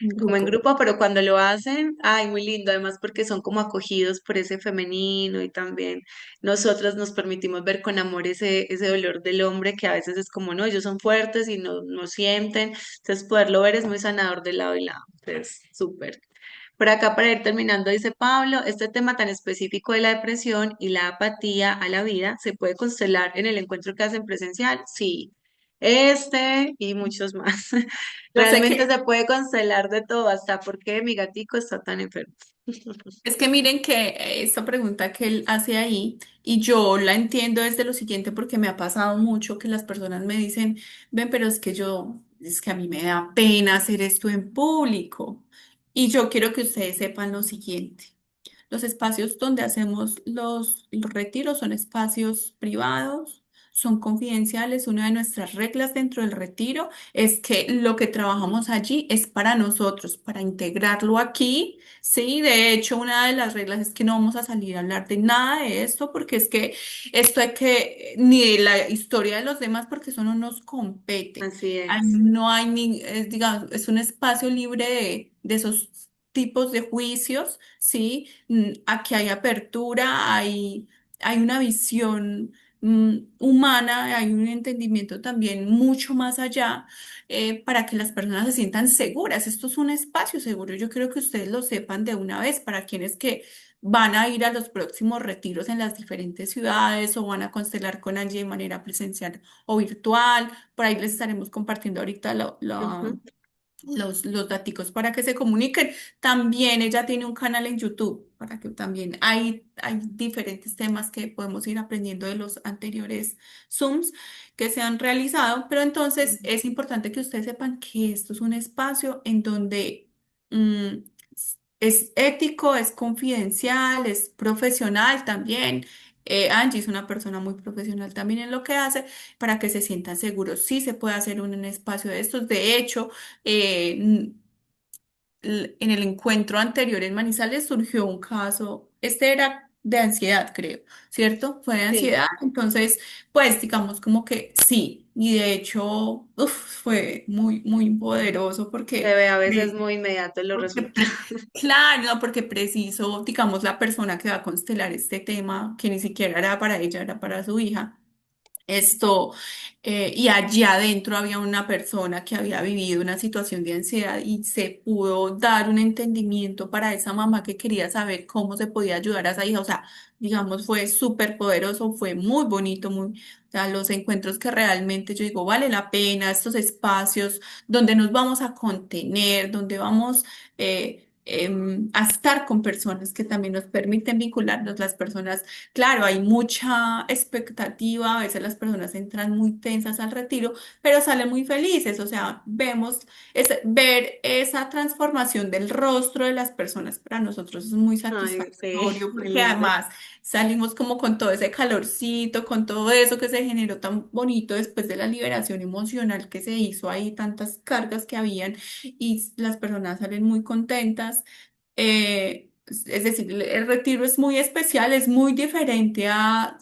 B: Un
A: como en
B: grupo.
A: grupo, pero cuando lo hacen, ay, muy lindo, además porque son como acogidos por ese femenino y también nosotros nos permitimos ver con amor ese dolor del hombre que a veces es como, no, ellos son fuertes y no sienten, entonces poderlo ver es muy sanador de lado y lado, entonces súper. Por acá, para ir terminando, dice Pablo, este tema tan específico de la depresión y la apatía a la vida se puede constelar en el encuentro que hacen presencial. Sí, este y muchos más.
B: Yo sé
A: Realmente
B: que
A: se puede constelar de todo, hasta por qué mi gatico está tan enfermo.
B: Es que miren que esta pregunta que él hace ahí, y yo la entiendo desde lo siguiente porque me ha pasado mucho que las personas me dicen, ven, pero es que a mí me da pena hacer esto en público. Y yo quiero que ustedes sepan lo siguiente. Los espacios donde hacemos los retiros son espacios privados, son confidenciales. Una de nuestras reglas dentro del retiro es que lo que trabajamos allí es para nosotros, para integrarlo aquí. Sí, de hecho, una de las reglas es que no vamos a salir a hablar de nada de esto, porque es que esto hay que, ni de la historia de los demás, porque eso no nos compete.
A: Así
B: Ahí
A: es.
B: no hay ni, digamos, es un espacio libre de esos tipos de juicios, ¿sí? Aquí hay apertura, hay una visión humana, hay un entendimiento también mucho más allá para que las personas se sientan seguras. Esto es un espacio seguro. Yo creo que ustedes lo sepan de una vez para quienes que van a ir a los próximos retiros en las diferentes ciudades o van a constelar con alguien de manera presencial o virtual. Por ahí les estaremos compartiendo ahorita
A: Ujú.
B: los daticos para que se comuniquen. También ella tiene un canal en YouTube para que también hay diferentes temas que podemos ir aprendiendo de los anteriores Zooms que se han realizado. Pero entonces es importante que ustedes sepan que esto es un espacio en donde mm, es ético, es confidencial, es profesional también. Angie es una persona muy profesional también en lo que hace para que se sientan seguros. Sí se puede hacer un espacio de estos. De hecho, eh, en el encuentro anterior en Manizales surgió un caso, este era de ansiedad, creo, ¿cierto? Fue de
A: Sí,
B: ansiedad, entonces, pues digamos como que sí, y de hecho, uf, fue muy, muy poderoso
A: se ve a veces
B: eh,
A: muy inmediato los resultados.
B: claro, no, porque preciso, digamos, la persona que va a constelar este tema, que ni siquiera era para ella, era para su hija. Esto, y allí adentro había una persona que había vivido una situación de ansiedad y se pudo dar un entendimiento para esa mamá que quería saber cómo se podía ayudar a esa hija. O sea, digamos, fue súper poderoso, fue muy bonito, muy, o sea, los encuentros que realmente yo digo, vale la pena, estos espacios donde nos vamos a contener, donde vamos a estar con personas que también nos permiten vincularnos, las personas. Claro, hay mucha expectativa, a veces las personas entran muy tensas al retiro, pero salen muy felices, o sea, ver esa transformación del rostro de las personas para nosotros es muy
A: Ay, sí,
B: satisfactorio
A: muy
B: porque
A: lindo.
B: además salimos como con todo ese calorcito, con todo eso que se generó tan bonito después de la liberación emocional que se hizo ahí, tantas cargas que habían y las personas salen muy contentas. Es decir, el retiro es muy especial, es muy diferente a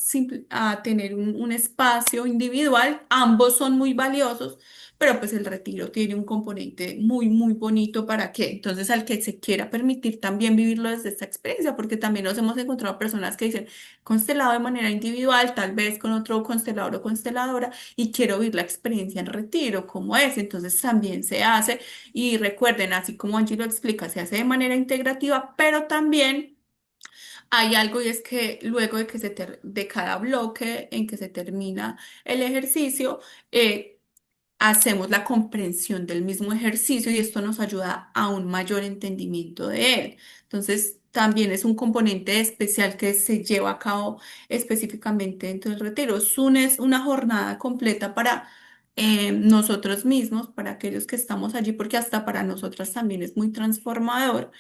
B: tener un espacio individual. Ambos son muy valiosos, pero pues el retiro tiene un componente muy, muy bonito para que entonces al que se quiera permitir también vivirlo desde esta experiencia, porque también nos hemos encontrado personas que dicen constelado de manera individual, tal vez con otro constelador o consteladora, y quiero vivir la experiencia en retiro, como es. Entonces también se hace. Y recuerden, así como Angie lo explica, se hace de manera integrativa, pero también hay algo y es que luego de de cada bloque en que se termina el ejercicio, hacemos la comprensión del mismo ejercicio y esto nos ayuda a un mayor entendimiento de él. Entonces, también es un componente especial que se lleva a cabo específicamente dentro del retiro. Es una jornada completa para nosotros mismos, para aquellos que estamos allí, porque hasta para nosotras también es muy transformador,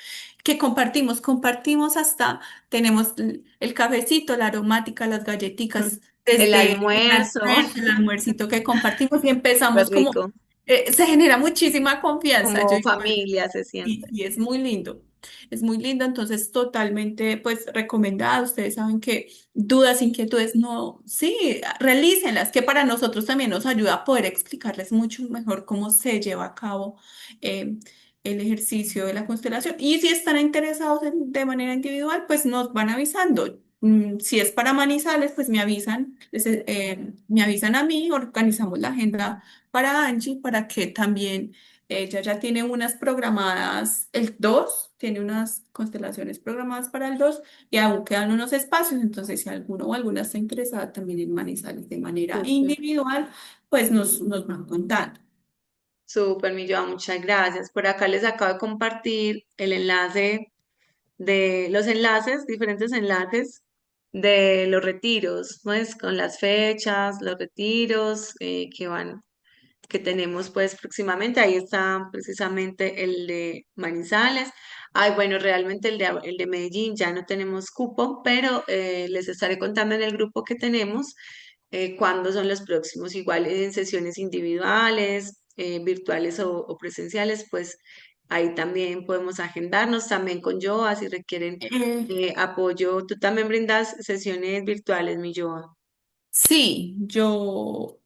B: que compartimos hasta, tenemos el cafecito, la aromática, las galletitas
A: El
B: desde
A: almuerzo,
B: el almuercito que compartimos y
A: súper
B: empezamos como,
A: rico,
B: se genera muchísima confianza, yo
A: como
B: digo,
A: familia se
B: y,
A: siente.
B: y es muy lindo. Es muy lindo, entonces totalmente pues recomendado. Ustedes saben que dudas, inquietudes, no, sí, realícenlas, que para nosotros también nos ayuda a poder explicarles mucho mejor cómo se lleva a cabo eh, el ejercicio de la constelación. Y si están interesados de manera individual, pues nos van avisando. Si es para Manizales, pues me avisan a mí, organizamos la agenda para Angie para que también ella ya tiene unas programadas, el 2 tiene unas constelaciones programadas para el 2 y aún quedan unos espacios, entonces si alguno o alguna está interesada también en Manizales de manera
A: Súper,
B: individual, pues nos van contando.
A: súper, mi Joa, muchas gracias. Por acá les acabo de compartir el enlace de los enlaces, diferentes enlaces de los retiros, pues con las fechas, los retiros que tenemos pues próximamente. Ahí está precisamente el de Manizales. Ay, bueno, realmente el de Medellín ya no tenemos cupo, pero les estaré contando en el grupo que tenemos cuándo son los próximos, igual en sesiones individuales, virtuales o presenciales, pues ahí también podemos agendarnos, también con Joa, si requieren
B: Eh,
A: apoyo. Tú también brindas sesiones virtuales, mi Joa.
B: Sí, yo,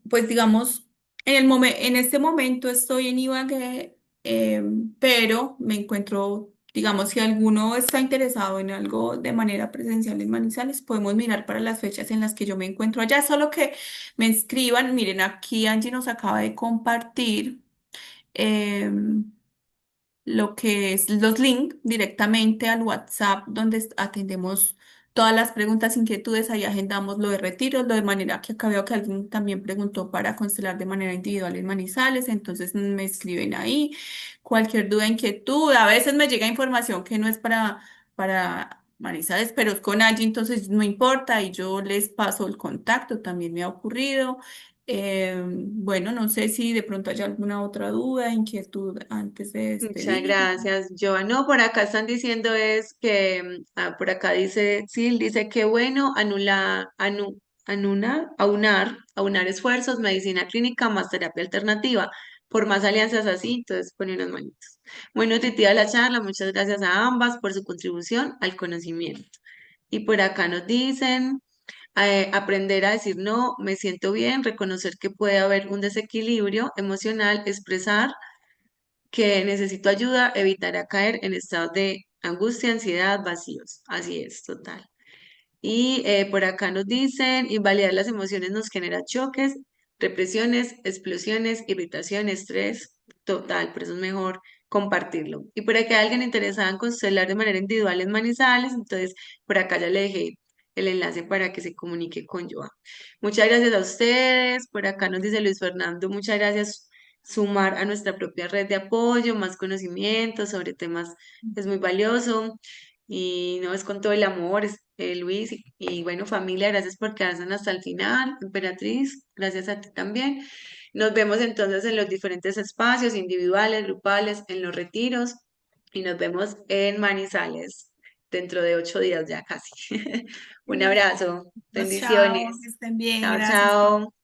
B: pues digamos, en este momento estoy en Ibagué, pero me encuentro, digamos, si alguno está interesado en algo de manera presencial en Manizales, podemos mirar para las fechas en las que yo me encuentro allá, solo que me escriban, miren, aquí Angie nos acaba de compartir. em, lo que es los links directamente al WhatsApp donde atendemos todas las preguntas, inquietudes, ahí agendamos lo de retiros, lo de manera que acá veo que alguien también preguntó para constelar de manera individual en Manizales, entonces me escriben ahí cualquier duda, inquietud, a veces me llega información que no es para Manizales, pero es con allí, entonces no importa y yo les paso el contacto, también me ha ocurrido. Bueno, no sé si de pronto hay alguna otra duda, inquietud antes de
A: Muchas
B: despedir.
A: gracias, Joa. No, por acá están diciendo es que, por acá dice, sí, dice que bueno, aunar esfuerzos, medicina clínica más terapia alternativa, por más alianzas así, entonces pone unas manitos. Muy nutritiva la charla, muchas gracias a ambas por su contribución al conocimiento. Y por acá nos dicen, aprender a decir no, me siento bien, reconocer que puede haber un desequilibrio emocional, expresar que necesito ayuda, evitará caer en estados de angustia, ansiedad, vacíos. Así es, total. Y por acá nos dicen, invalidar las emociones nos genera choques, represiones, explosiones, irritación, estrés, total, por eso es mejor compartirlo. Y por acá hay alguien interesado en constelar de manera individual en Manizales, entonces por acá ya le dejé el enlace para que se comunique con Joa. Muchas gracias a ustedes, por acá nos dice Luis Fernando, muchas gracias. Sumar a nuestra propia red de apoyo, más conocimiento sobre temas es muy valioso. Y no es con todo el amor, Luis, y bueno, familia, gracias por quedarse hasta el final. Emperatriz, gracias a ti también. Nos vemos entonces en los diferentes espacios, individuales, grupales, en los retiros, y nos vemos en Manizales dentro de 8 días ya casi. Un abrazo,
B: Chao, que
A: bendiciones.
B: estén bien,
A: Chao,
B: gracias.
A: chao.